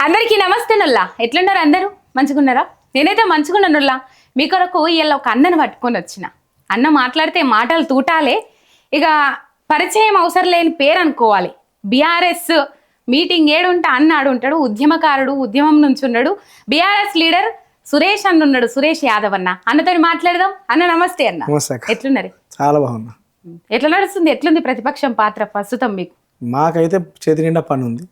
అందరికీ నమస్తే నుల్లా. ఎట్లున్నారు అందరూ? మంచిగున్నారా? నేనైతే మంచిగున్నా నుల్లా. మీ కొరకు ఇలా ఒక అన్నను పట్టుకొని వచ్చిన. అన్న మాట్లాడితే మాటలు తూటాలే, ఇక పరిచయం అవసరం లేని పేరు అనుకోవాలి. బీఆర్ఎస్ మీటింగ్ ఏడుంటే అన్న ఆడుంటాడు, ఉద్యమకారుడు, ఉద్యమం నుంచి ఉన్నాడు. బీఆర్ఎస్ లీడర్ సురేష్ అన్న ఉన్నాడు, సురేష్ యాదవ్ అన్న. అన్నతో మాట్లాడదాం. అన్న నమస్తే అన్న, ఎట్లున్నారు? చాలా బాగున్నా. ఎట్లా నడుస్తుంది? ఎట్లుంది ప్రతిపక్షం పాత్ర ప్రస్తుతం మీకు? మాకైతే చేతి నిండా పని ఉంది,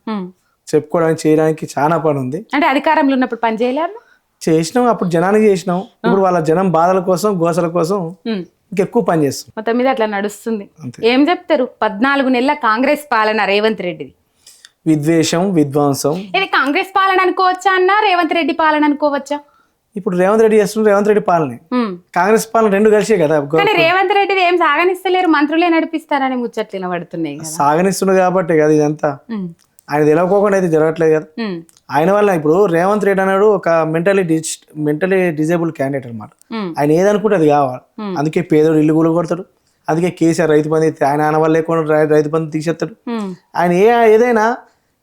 చెప్పుకోవడానికి చేయడానికి చాలా పని ఉంది. అంటే అధికారంలో ఉన్నప్పుడు పని చేయలేరు? చేసినాం, అప్పుడు జనానికి చేసినాం. ఇప్పుడు వాళ్ళ జనం బాధల కోసం, గోసల కోసం ఇంకెక్కువ పని చేస్తాం. మొత్తం మీద అట్లా నడుస్తుంది. ఏం చెప్తారు 14 నెలల కాంగ్రెస్ పాలన రేవంత్ రెడ్డిది? విద్వేషం, విధ్వంసం. ఇది కాంగ్రెస్ పాలన అనుకోవచ్చా అన్న, రేవంత్ రెడ్డి పాలన అనుకోవచ్చా? ఇప్పుడు రేవంత్ రెడ్డి చేస్తున్నారు, రేవంత్ రెడ్డి పాలనే. కాంగ్రెస్ పాలన రెండు కలిసే కదా. కానీ రేవంత్ రెడ్డి ఏం సాగనిస్తలేరు, మంత్రులే నడిపిస్తారని ముచ్చట్లు వినబడుతున్నాయి. సాగనిస్తున్నారు కాబట్టి కదా ఇదంతా. ఆయన తెలియకోకుండా అయితే జరగట్లేదు కదా. ఆయన వల్ల ఇప్పుడు రేవంత్ రెడ్డి అన్నాడు ఒక మెంటలీ డిజేబుల్ క్యాండిడేట్ అనమాట. ఆయన ఏదనుకుంటే అది కావాలి. అందుకే పేదోడు ఇల్లు కూల కొడతాడు. అందుకే కేసీఆర్ రైతు బంధు ఆయన ఆయన వల్ల లేకుండా రైతు బంధు తీసేస్తాడు. ఆయన ఏదైనా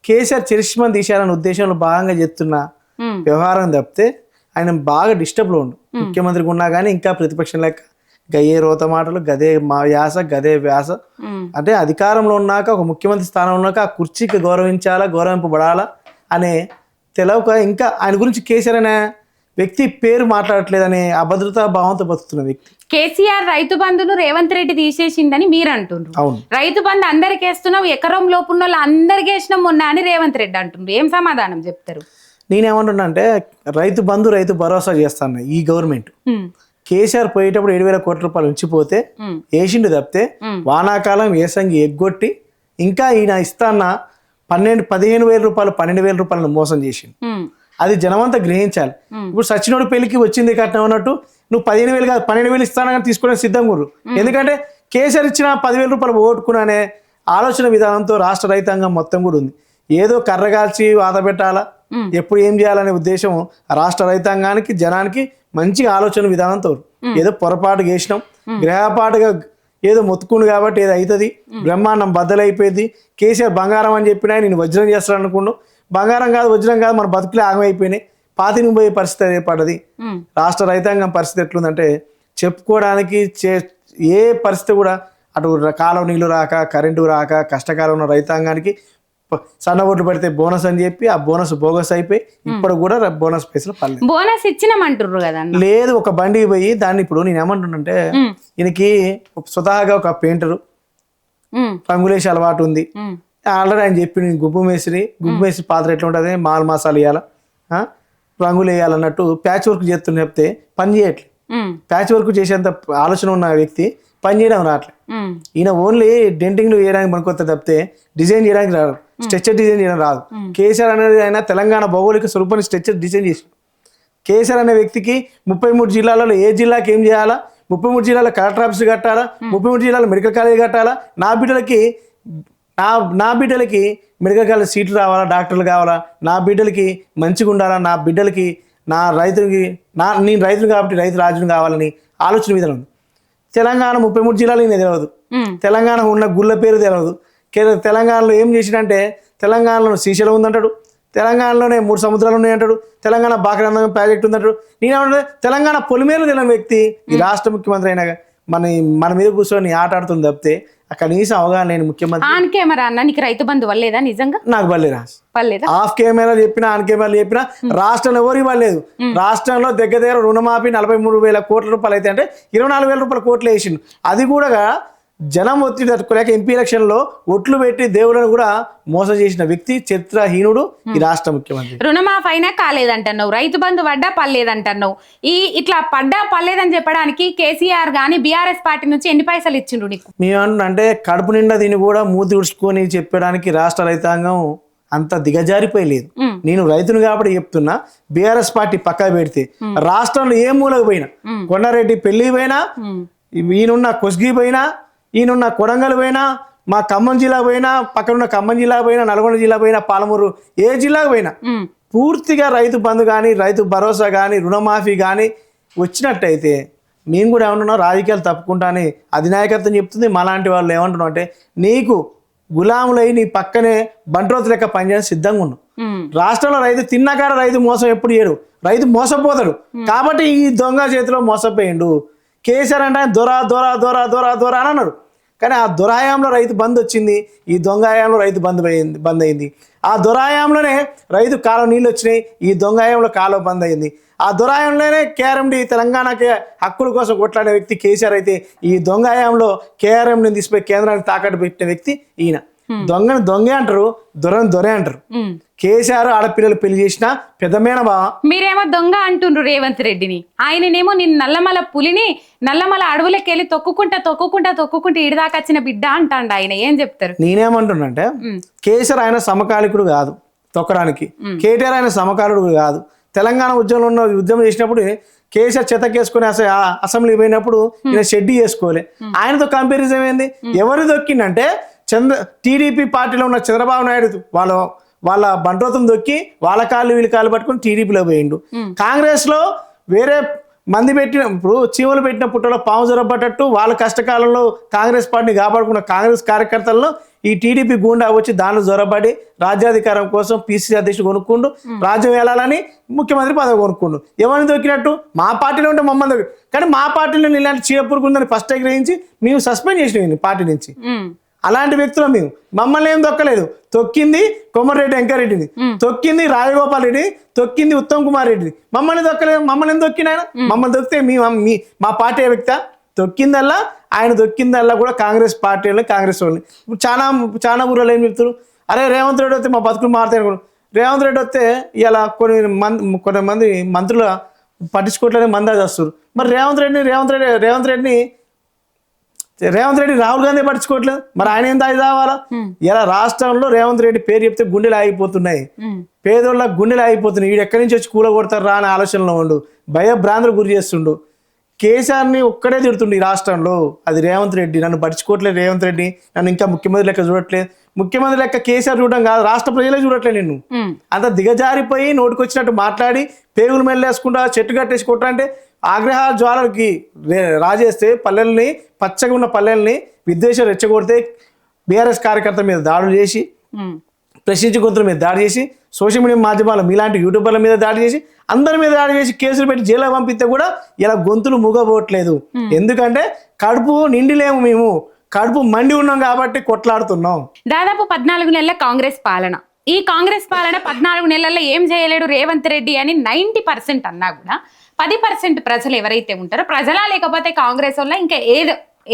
కేసీఆర్ చరిష్మని తీసేయాలనే ఉద్దేశంలో భాగంగా చేస్తున్న వ్యవహారం తప్పితే ఆయన బాగా డిస్టర్బ్లో ఉండు. ముఖ్యమంత్రికి ఉన్నా కానీ ఇంకా ప్రతిపక్షం లెక్క గయ్యే రోత మాటలు, గదే వ్యాస, గదే వ్యాస. అంటే అధికారంలో ఉన్నాక, ఒక ముఖ్యమంత్రి స్థానంలో ఉన్నాక ఆ కుర్చీకి గౌరవించాలా, గౌరవింపబడాలా అనే తెలవక ఇంకా ఆయన గురించి కేసీఆర్ అనే వ్యక్తి పేరు మాట్లాడట్లేదనే అభద్రతా భావంతో బతుకుతున్న వ్యక్తి. కేసీఆర్ రైతు బంధును రేవంత్ రెడ్డి తీసేసిందని మీరు అంటున్నారు. అవును, రైతు బంధు అందరికి వేస్తున్నాం, ఎకరం లోపు ఉన్న వాళ్ళు అందరికి వేసినాం మొన్న అని రేవంత్ రెడ్డి అంటున్నారు. ఏం సమాధానం చెప్తారు? నేనేమంటున్నా అంటే రైతు బంధు, రైతు భరోసా చేస్తాను ఈ గవర్నమెంట్. కేసీఆర్ పోయేటప్పుడు 7,000 కోట్ల రూపాయలు ఉంచిపోతే వేసిండు తప్పితే వానాకాలం ఏసంగి ఎగ్గొట్టి ఇంకా ఈయన ఇస్తాన్న 15,000 రూపాయలు 12,000 రూపాయలను మోసం చేసిండు. అది జనమంతా గ్రహించాలి. ఇప్పుడు సచినోడు పెళ్లికి వచ్చింది కట్నం అన్నట్టు నువ్వు 15,000 కాదు 12,000 ఇస్తానని తీసుకోవడానికి సిద్ధంగా ఉన్నారు. ఎందుకంటే కేసీఆర్ ఇచ్చిన 10,000 రూపాయలు ఓటుకునే ఆలోచన విధానంతో రాష్ట్ర రైతాంగం మొత్తం కూడా ఉంది. ఏదో కర్రగాల్చి వాత పెట్టాలా, ఎప్పుడు ఏం చేయాలనే ఉద్దేశం రాష్ట్ర రైతాంగానికి, జనానికి మంచి ఆలోచన విధానంతో. ఏదో పొరపాటు చేసినాం, గ్రహపాటుగా ఏదో మొత్తుకుండు కాబట్టి ఏదో అవుతుంది, బ్రహ్మాండం బద్దలైపోయింది. కేసీఆర్ బంగారం అని చెప్పినా నేను వజ్రం చేస్తాను అనుకున్నాను. బంగారం కాదు, వజ్రం కాదు, మన బతుకులే ఆగమైపోయినాయి. పాతిని పోయే పరిస్థితి ఏర్పడ్డది. రాష్ట్ర రైతాంగం పరిస్థితి ఎట్లుందంటే చెప్పుకోవడానికి ఏ పరిస్థితి కూడా, అటు కాలం నీళ్లు రాక, కరెంటు రాక కష్టకాలం ఉన్న రైతాంగానికి సన్న ఓట్లు పెడితే బోనస్ అని చెప్పి ఆ బోనస్ బోగస్ అయిపోయి ఇప్పుడు కూడా బోనస్ పైసలు పర్లేదు. బోనస్ ఇచ్చినామంటారు కదా. లేదు, ఒక బండికి పోయి దాన్ని ఇప్పుడు నేను ఏమంటున్నంటే ఈయనకి స్వతహాగా ఒక పెయింటరు రంగులేసి అలవాటు ఉంది. ఆల్రెడీ ఆయన చెప్పి నేను గుబ్బు మేసి పాత్ర ఎట్లా ఉంటుంది, మాల్ మసాలా వేయాలా, రంగులు వేయాలన్నట్టు ప్యాచ్ వర్క్ చేస్తున్న చెప్తే పని చేయట్లేదు. ప్యాచ్ వర్క్ చేసేంత ఆలోచన ఉన్న వ్యక్తి పని చేయడం రావట్లేదు. ఈయన ఓన్లీ డెంటింగ్లు వేయడానికి పనికొస్తే తప్పితే డిజైన్ చేయడానికి రాదు, స్ట్రెచ్చర్ డిజైన్ చేయడం రాదు. కేసీఆర్ అనేది ఆయన తెలంగాణ భౌగోళిక స్వరూపాన్ని స్ట్రెచ్చర్ డిజైన్ చేసి కేసీఆర్ అనే వ్యక్తికి 33 జిల్లాలలో ఏ జిల్లాకి ఏం చేయాలా, 33 జిల్లాలో కలెక్టర్ ఆఫీస్ కట్టాలా, 33 జిల్లాలో మెడికల్ కాలేజ్ కట్టాలా, నా బిడ్డలకి మెడికల్ కాలేజ్ సీట్లు రావాలా, డాక్టర్లు కావాలా, నా బిడ్డలకి మంచిగా ఉండాలా, నా బిడ్డలకి నేను రైతులు కాబట్టి రైతు రాజుని కావాలని ఆలోచన విధానం ఉంది. తెలంగాణ 33 జిల్లాలు ఈయన తెలియదు, తెలంగాణ ఉన్న గుళ్ళ పేరు తెలియదు. తెలంగాణలో ఏం చేసినంటే తెలంగాణలో శ్రీశైలం ఉందంటాడు, తెలంగాణలోనే 3 సముద్రాలు ఉన్నాయంటాడు, తెలంగాణ బాకరంగం ప్రాజెక్ట్ ఉందంటాడు. నేనేమంటే తెలంగాణ పొలిమేరు తెలియని వ్యక్తి ఈ రాష్ట్ర ముఖ్యమంత్రి అయినా మన మీద కూర్చొని ఆట ఆడుతుంది తప్పితే కనీసం అవగాహన లేని ముఖ్యమంత్రి. ఆన్ కెమెరా అన్న నీకు రైతు బంధు వల్లేదా? నిజంగా నాకు పర్లేదు. ఆఫ్ కెమెరా చెప్పినా ఆన్ కెమెరా చెప్పినా రాష్ట్రంలో ఎవరు ఇవ్వలేదు. రాష్ట్రంలో దగ్గర రుణమాఫీ 43,000 కోట్ల రూపాయలు అయితే అంటే 24,000 రూపాయల కోట్లు వేసిండు. అది కూడా జనం ఒత్తిడి తట్టుకోలేక ఎంపీ ఎలక్షన్లో ఒట్లు పెట్టి దేవులను కూడా మోసం చేసిన వ్యక్తి, చరిత్రహీనుడు ఈ రాష్ట్ర ముఖ్యమంత్రి. రుణమాఫీ అయినా కాలేదంటున్నావు, రైతు బంధు పడ్డా పర్లేదంటున్నావు. ఇట్లా పడ్డా పర్లేదని చెప్పడానికి కేసీఆర్ గానీ బీఆర్ఎస్ పార్టీ నుంచి ఎన్ని పైసలు ఇచ్చిండు నీకు? మేమంటే కడుపు నిండా దీన్ని కూడా మూతి ఉడుచుకొని చెప్పడానికి రాష్ట్ర రైతాంగం అంత దిగజారిపోయలేదు. నేను రైతును కాబట్టి చెప్తున్నా, బీఆర్ఎస్ పార్టీ పక్క పెడితే రాష్ట్రంలో ఏ మూలకు పోయినా, కొండారెడ్డి పెళ్లి పోయినా, ఈయనున్న కొస్గి పోయినా, ఈయనున్న కొడంగల్ పోయినా, మా ఖమ్మం జిల్లా పోయినా, పక్కనున్న ఖమ్మం జిల్లా పోయినా, నల్గొండ జిల్లా పోయినా, పాలమూరు ఏ జిల్లాకు పోయినా పూర్తిగా రైతు బంధు కానీ, రైతు భరోసా కానీ, రుణమాఫీ కానీ వచ్చినట్టయితే మేము కూడా ఏమంటున్నాం, రాజకీయాలు తప్పుకుంటా అని అధినాయకత్వం చెప్తుంది. మాలాంటి వాళ్ళు ఏమంటున్నాం అంటే నీకు గులాములై నీ పక్కనే బంట్రోతు లెక్క పనిచేయడం సిద్ధంగా ఉన్నాం. రాష్ట్రంలో రైతు తిన్నకాడ రైతు మోసం ఎప్పుడు చేయడు, రైతు మోసపోతాడు. కాబట్టి ఈ దొంగ చేతిలో మోసపోయిండు. కేసీఆర్ అంటే దొర దొర దొర దొర దొర అని అన్నాడు. కానీ ఆ దొరాయంలో రైతు బంద్ వచ్చింది, ఈ దొంగాయంలో రైతు బంద్ అయింది. ఆ దొరాయంలోనే రైతు కాలం నీళ్ళు వచ్చినాయి, ఈ దొంగాయంలో కాలం బంద్ అయింది. ఆ దొరాయంలోనే కేఆర్ఎండి తెలంగాణకి హక్కుల కోసం కొట్లాడే వ్యక్తి కేసీఆర్ అయితే, ఈ దొంగాయంలో కేఆర్ఎంని తీసిపోయి కేంద్రానికి తాకట్టు పెట్టిన వ్యక్తి ఈయన. దొంగని దొంగే అంటారు, దొరని దొరే అంటారు. కేసీఆర్ ఆడపిల్లలు పెళ్లి చేసిన పెద్దమేన బావ. మీరేమో దొంగ అంటుండ్రు రేవంత్ రెడ్డిని, ఆయననేమో నేను నల్లమల పులిని నల్లమల అడవులకి వెళ్ళి తొక్కుకుంటా ఇడిదాకా వచ్చిన బిడ్డ అంటాండు. ఆయన ఏం చెప్తారు? నేనేమంటున్నంటే కేసీఆర్ ఆయన సమకాలికుడు కాదు తొక్కడానికి, కేటీఆర్ ఆయన సమకాలికుడు కాదు. తెలంగాణ ఉద్యమం చేసినప్పుడు కేసీఆర్ చెత్తకేసుకుని అసెంబ్లీ పోయినప్పుడు ఈయన షెడ్డీ చేసుకోలే. ఆయనతో కంపారిజన్ ఏంది? ఎవరు దొక్కిందంటే టీడీపీ పార్టీలో ఉన్న చంద్రబాబు నాయుడు వాళ్ళ బంట్రోతం దొక్కి వాళ్ళ కాళ్ళు వీళ్ళ కాళ్ళు పట్టుకుని టీడీపీలో పోయిండు. కాంగ్రెస్ లో వేరే మంది పెట్టిన, ఇప్పుడు చీమలు పెట్టిన పుట్టలో పాము జొరబట్టట్టు వాళ్ళ కష్టకాలంలో కాంగ్రెస్ పార్టీని కాపాడుకున్న కాంగ్రెస్ కార్యకర్తలను ఈ టీడీపీ గుండా వచ్చి దానిలో జొరబడి రాజ్యాధికారం కోసం పీసీసీ అధ్యక్షుడు కొనుక్కుండు, రాజ్యం వెళ్ళాలని ముఖ్యమంత్రి పదవి కొనుక్కుండు. ఎవరిని దొక్కినట్టు? మా పార్టీలో ఉంటే మమ్మల్ని దొరికి, కానీ మా పార్టీలో ఇలాంటి చీరపురుకుందని ఫస్ట్ గ్రహించి మేము సస్పెండ్ చేసినాం పార్టీ నుంచి. అలాంటి వ్యక్తులు మేము. మమ్మల్ని ఏం దొక్కలేదు. తొక్కింది కొమరెడ్డి వెంకరెడ్డిని, తొక్కింది రాజగోపాల్ రెడ్డి, తొక్కింది ఉత్తమ్ కుమార్ రెడ్డిని. మమ్మల్ని దొక్కలేదు. మమ్మల్ని ఏం దొక్కిన? మమ్మల్ని దొక్కితే మా పార్టీ వ్యక్త తొక్కిందల్లా, ఆయన దొక్కిందల్లా కూడా కాంగ్రెస్ పార్టీ వాళ్ళని, కాంగ్రెస్ వాళ్ళని. ఇప్పుడు చాలా ఊళ్ళో ఏం చెప్తారు? అరే రేవంత్ రెడ్డి వస్తే మా బతుకులు మారుతాయి అనుకోండి. రేవంత్ రెడ్డి వస్తే ఇలా కొంతమంది మంత్రులు పట్టించుకోవట్లనే మందాజు వస్తారు. మరి రేవంత్ రెడ్డి రాహుల్ గాంధీ పట్టించుకోవట్లేదు. మరి ఆయన ఏం దాయి రావాలా? ఇలా రాష్ట్రంలో రేవంత్ రెడ్డి పేరు చెప్తే గుండెలు ఆగిపోతున్నాయి, పేదోళ్ళ గుండెలు ఆగిపోతున్నాయి. వీడు ఎక్కడి నుంచి వచ్చి కూలగొడతారు రా అనే ఆలోచనలో ఉండు, భయభ్రాంతులు గురి చేస్తుండు. కేసీఆర్ని ఒక్కడే తిడుతుండు ఈ రాష్ట్రంలో, అది రేవంత్ రెడ్డి. నన్ను పట్టించుకోవట్లేదు రేవంత్ రెడ్డి, నన్ను ఇంకా ముఖ్యమంత్రి లెక్క చూడట్లేదు. ముఖ్యమంత్రి లెక్క కేసీఆర్ చూడడం కాదు, రాష్ట్ర ప్రజలే చూడట్లేదు నిన్ను. అంత దిగజారిపోయి నోటికొచ్చినట్టు మాట్లాడి పేగులు మెల్లేసుకుంటా చెట్టు కట్టేసి కొట్టాలంటే ఆగ్రహ జ్వాలకి రాజేస్తే పల్లెల్ని, పచ్చగా ఉన్న పల్లెల్ని విద్వేషం రెచ్చగొడితే బీఆర్ఎస్ కార్యకర్తల మీద దాడులు చేసి, ప్రశ్నించే గొంతుల మీద దాడి చేసి, సోషల్ మీడియా మాధ్యమాలు మీలాంటి యూట్యూబర్ల మీద దాడి చేసి, అందరి మీద దాడి చేసి కేసులు పెట్టి జైల్లో పంపిస్తే కూడా ఇలా గొంతులు మూగబోట్లేదు. ఎందుకంటే కడుపు నిండిలేము, మేము కడుపు మండి ఉన్నాం కాబట్టి కొట్లాడుతున్నాం. దాదాపు 14 నెలల కాంగ్రెస్ పాలన. ఈ కాంగ్రెస్ పాలన 14 నెలల్లో ఏం చేయలేడు రేవంత్ రెడ్డి అని 90% అన్నా కూడా 10% ప్రజలు ఎవరైతే ఉంటారో, ప్రజలా లేకపోతే కాంగ్రెస్ వల్ల ఇంకా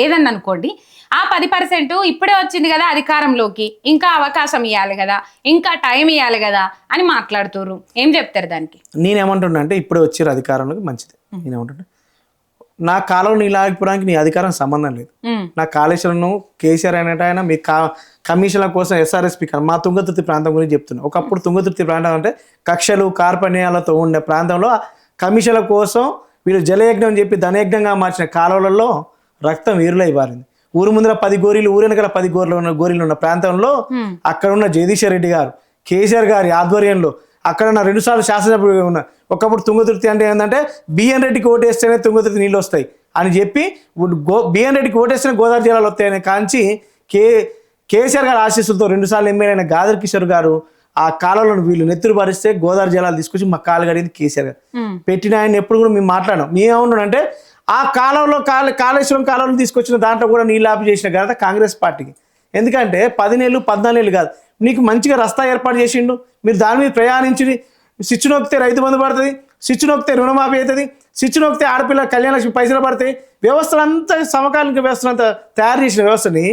ఏదన్నా అనుకోండి, ఆ 10% ఇప్పుడే వచ్చింది కదా అధికారంలోకి, ఇంకా అవకాశం ఇవ్వాలి కదా, ఇంకా టైం ఇవ్వాలి కదా అని మాట్లాడుతున్నారు. ఏం చెప్తారు దానికి? నేనేమంటున్నా అంటే ఇప్పుడే వచ్చారు అధికారంలోకి, మంచిది. నేనేమంటున్నా, నా కాలంలో నీ లాగిపోవడానికి నీ అధికారం సంబంధం లేదు. నా కాళేశ్వరం కేసీఆర్ అనేట ఆయన మీ కమిషన్ల కోసం ఎస్ఆర్ఎస్పీ మా తుంగతుర్తి ప్రాంతం గురించి చెప్తున్నా. ఒకప్పుడు తుంగతుర్తి ప్రాంతం అంటే కక్షలు కార్పణ్యాలతో ఉండే ప్రాంతంలో కమిషన్ల కోసం వీళ్ళు జలయజ్ఞం చెప్పి ధనయజ్ఞంగా మార్చిన కాలువలలో రక్తం వీరులై పారింది. ఊరు ముందర 10 గోరీలు, ఊరి వెనకాల 10 గోరీలు ఉన్న ప్రాంతంలో అక్కడ ఉన్న జగదీశ్వర్ రెడ్డి గారు, కేసీఆర్ గారి ఆధ్వర్యంలో అక్కడ ఉన్న 2 సార్లు శాసనసభ్యులుగా ఉన్న, ఒకప్పుడు తుంగతుర్తి అంటే ఏంటంటే బిఎన్ రెడ్డికి ఓటేస్తేనే తుంగతుర్తి నీళ్ళు వస్తాయి అని చెప్పి, బిఎన్ రెడ్డికి ఓటేస్తేనే గోదావరి జిల్లాలో వస్తాయని కాంచి కేసీఆర్ గారి ఆశీస్సులతో 2 సార్లు ఎమ్మెల్యే అయిన గాదర్ కిషోర్ గారు ఆ కాలంలో వీళ్ళు నెత్తురు భరిస్తే గోదావరి జిల్లాలు తీసుకొచ్చి మా కాలు గడింది కేసీఆర్ గారు. పెట్టిన ఆయన ఎప్పుడు కూడా మేము మాట్లాడాం. మేమేమన్నానంటే ఆ కాలంలో కాళేశ్వరం కాలంలో తీసుకొచ్చిన దాంట్లో కూడా నీళ్ళు ఆపి చేసిన ఘనత కాంగ్రెస్ పార్టీకి. ఎందుకంటే 10 నెలలు 14 నెలలు కాదు, నీకు మంచిగా రస్తా ఏర్పాటు చేసిండు. మీరు దాని మీద ప్రయాణించి స్విచ్ నొక్కితే రైతు బంధు పడుతుంది, స్విచ్ నొక్కితే రుణమాఫీ అవుతుంది, స్విచ్ నొక్కితే ఆడపిల్ల కళ్యాణ లక్ష్మి పైసలు పడతాయి. వ్యవస్థలంతా సమకాలీన వ్యవస్థలంతా తయారు చేసిన వ్యవస్థని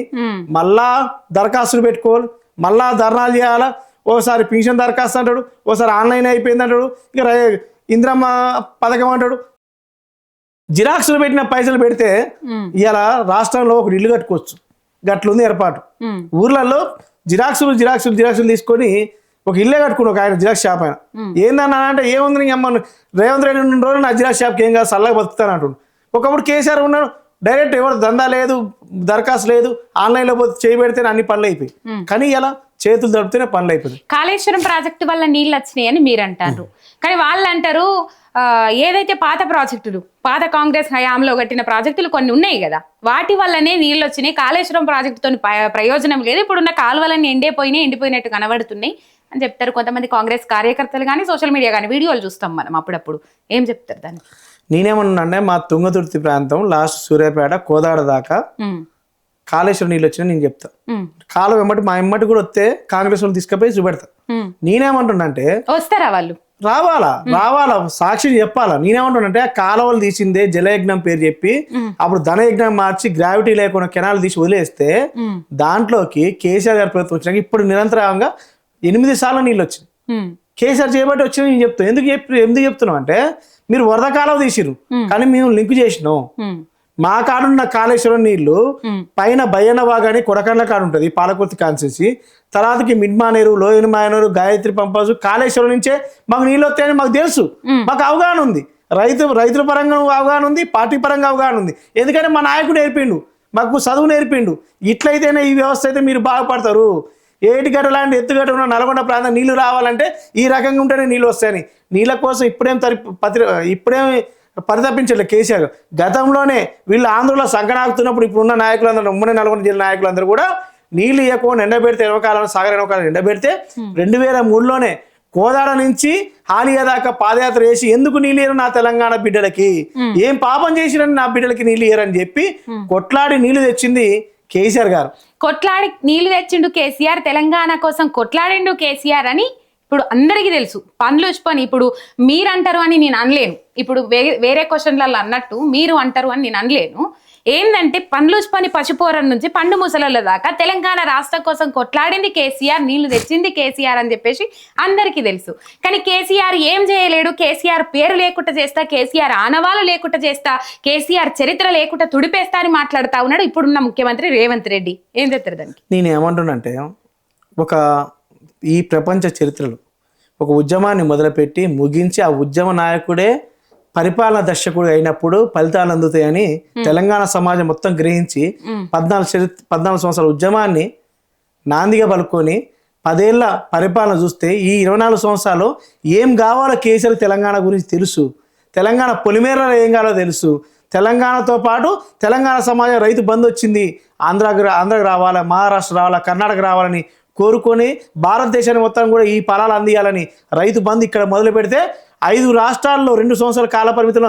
మళ్ళా దరఖాస్తులు పెట్టుకోవాలి, మళ్ళా ధర్నాలు చేయాలా. ఓసారి పింఛన్ దరఖాస్తు అంటాడు, ఓసారి ఆన్లైన్ అయిపోయింది అంటాడు, ఇక ఇంద్రమ్మ పథకం అంటాడు. జిరాక్సులు పెట్టిన పైసలు పెడితే ఇవాళ రాష్ట్రంలో ఒక ఇల్లు కట్టుకోవచ్చు, గట్లుంది ఏర్పాటు. ఊర్లలో జిరాక్సులు తీసుకొని ఒక ఇల్లే కట్టుకుని ఒక ఆయన జిరాక్స్ షాప్ ఆయన ఏందన్నా అంటే ఏముంది అమ్మ రేవంత్ రెడ్డి 2 రోజులు నా జిరాక్స్ షాప్కి ఏం కాదు చల్లగా బతుకుతాను అంటుండు. ఒకప్పుడు కేసీఆర్ ఉన్నాడు, డైరెక్ట్ ఎవరు దందా లేదు, దరఖాస్తు లేదు, ఆన్లైన్లో పోతే చేయి పెడితేనే అన్ని పనులు అయిపోయి. కానీ ఇలా చేతులు దొరికితేనే పనులు అయిపోయి. కాళేశ్వరం ప్రాజెక్టు వల్ల నీళ్ళు వచ్చినాయి అని మీరు అంటారు, కానీ వాళ్ళు అంటారు ఏదైతే పాత కాంగ్రెస్ హయాంలో కట్టిన ప్రాజెక్టులు కొన్ని ఉన్నాయి కదా, వాటి వల్లనే నీళ్ళు వచ్చినాయి, కాళేశ్వరం ప్రాజెక్టుతో ప్రయోజనం లేదు, ఇప్పుడున్న కాలువలన్నీ ఎండిపోయినట్టు కనబడుతున్నాయి అని చెప్తారు కొంతమంది కాంగ్రెస్ కార్యకర్తలు కానీ సోషల్ మీడియా కానీ వీడియోలు చూస్తాం మనం అప్పుడప్పుడు. ఏం చెప్తారు దానికి? నేనేమన్నా మా తుంగతుర్తి ప్రాంతం లాస్ట్ సూర్యాపేట కోదాడ దాకా కాళేశ్వరం నీళ్ళు వచ్చినా నేను చెప్తా. కాలం వెంబటి మా ఎమ్మటి కూడా వస్తే కాంగ్రెస్ వాళ్ళు తీసుకుపోయి చూపెడతా. నేనేమంటున్నంటే వస్తారా వాళ్ళు? రావాలా సాక్షి చెప్పాలా. నేనేమంటున్నంటే ఆ కాలువలు తీసిందే జలయజ్ఞం పేరు చెప్పి అప్పుడు ధనయజ్ఞం మార్చి గ్రావిటీ లేకుండా కెనాల్ తీసి వదిలేస్తే దాంట్లోకి కేసీఆర్ గారి ప్రభుత్వం వచ్చినాక ఇప్పుడు నిరంతరంగా 8 సార్లు నీళ్ళు వచ్చింది. కేసీఆర్ చేయబట్టి వచ్చిన నేను చెప్తాను. ఎందుకు చెప్తున్నాం అంటే మీరు వరద కాలువ తీసిరు కానీ మేము లింక్ చేసినాం. మా కాడున్న కాళేశ్వరం నీళ్లు పైన బయ్యన వాగాని కొడకండ్ల కాడు ఉంటుంది పాలకుర్తి కాన్స్టిట్యూన్సీ, తర్వాతకి మిడ్మానేరు, లోయన మాయనూరు, గాయత్రి పంపాసు కాళేశ్వరం నుంచే మాకు నీళ్ళు వస్తాయని మాకు తెలుసు. మాకు అవగాహన ఉంది, రైతుల పరంగా అవగాహన ఉంది, పార్టీ పరంగా అవగాహన ఉంది. ఎందుకంటే మా నాయకుడు నేర్పిండు, మాకు చదువు నేర్పిండు. ఇట్లయితేనే ఈ వ్యవస్థ అయితే మీరు బాగుపడతారు. ఏటిగడ్డ లాంటి ఎత్తుగడ్డ ఉన్న నల్గొండ ప్రాంతం నీళ్లు రావాలంటే ఈ రకంగా ఉంటేనే నీళ్ళు వస్తాయని. నీళ్ళ కోసం ఇప్పుడేం పరితపించలేదు కేసీఆర్. గతంలోనే వీళ్ళు ఆంధ్రలో సంకనాకుతున్నప్పుడు ఇప్పుడున్న నాయకులందరూ, ఉమ్మడి నల్గొండ జిల్లా నాయకులందరూ కూడా నీళ్లు ఇవ్వకుండా ఎండబెడితే ఎనవకాలం సాగర్ ఎనవకాలం ఎండబెడితే 2003లోనే కోదాడ నుంచి హాలియా దాకా పాదయాత్ర చేసి ఎందుకు నీళ్ళు ఇయ్యరు నా తెలంగాణ బిడ్డలకి, ఏం పాపం చేసిరని నా బిడ్డలకి నీళ్ళు ఇయ్యరని చెప్పి కొట్లాడి నీళ్లు తెచ్చింది కేసీఆర్ గారు. కొట్లాడి నీళ్లు తెచ్చిండు కేసీఆర్, తెలంగాణ కోసం కొట్లాడిండు కేసీఆర్ అని ఇప్పుడు అందరికీ తెలుసు. పండ్లు పని ఇప్పుడు మీరు అంటారు అని నేను అనలేను, ఇప్పుడు వేరే క్వశ్చన్లలో అన్నట్టు మీరు అంటారు అని నేను అనలేను. ఏంటంటే పండ్లు పని పశుపోరం నుంచి పండు ముసల దాకా తెలంగాణ రాష్ట్రం కోసం కొట్లాడింది కేసీఆర్, నీళ్లు తెచ్చింది కేసీఆర్ అని చెప్పేసి అందరికీ తెలుసు. కానీ కేసీఆర్ ఏం చేయలేడు, కేసీఆర్ పేరు లేకుండా చేస్తా, కేసీఆర్ ఆనవాళ్ళు లేకుండా చేస్తా, కేసీఆర్ చరిత్ర లేకుండా తుడిపేస్తా అని మాట్లాడుతా ఉన్నాడు ఇప్పుడున్న ముఖ్యమంత్రి రేవంత్ రెడ్డి. ఏం చెప్తారు దానికి? నేను ఏమంటున్నానంటే ఈ ప్రపంచ చరిత్రలో ఒక ఉద్యమాన్ని మొదలుపెట్టి ముగించి ఆ ఉద్యమ నాయకుడే పరిపాలన దర్శకుడు అయినప్పుడు ఫలితాలు అందుతాయని తెలంగాణ సమాజం మొత్తం గ్రహించి 14 సంవత్సరాల ఉద్యమాన్ని నాందిగా పలుకొని 10 ఏళ్ల పరిపాలన చూస్తే ఈ 24 సంవత్సరాలు ఏం కావాలో కేసీఆర్ తెలంగాణ గురించి తెలుసు, తెలంగాణ పొలిమేరలో ఏం కావాలో తెలుసు. తెలంగాణతో పాటు తెలంగాణ సమాజం రైతు బంద్ వచ్చింది, ఆంధ్రాకి రావాలా, మహారాష్ట్ర రావాలా, కర్ణాటక రావాలని కోరుకొని భారతదేశాన్ని మొత్తం కూడా ఈ ఫలాలు అందియాలని రైతు బంద్ ఇక్కడ మొదలు పెడితే 5 రాష్ట్రాల్లో 2 సంవత్సరాల కాల పరిమితిలో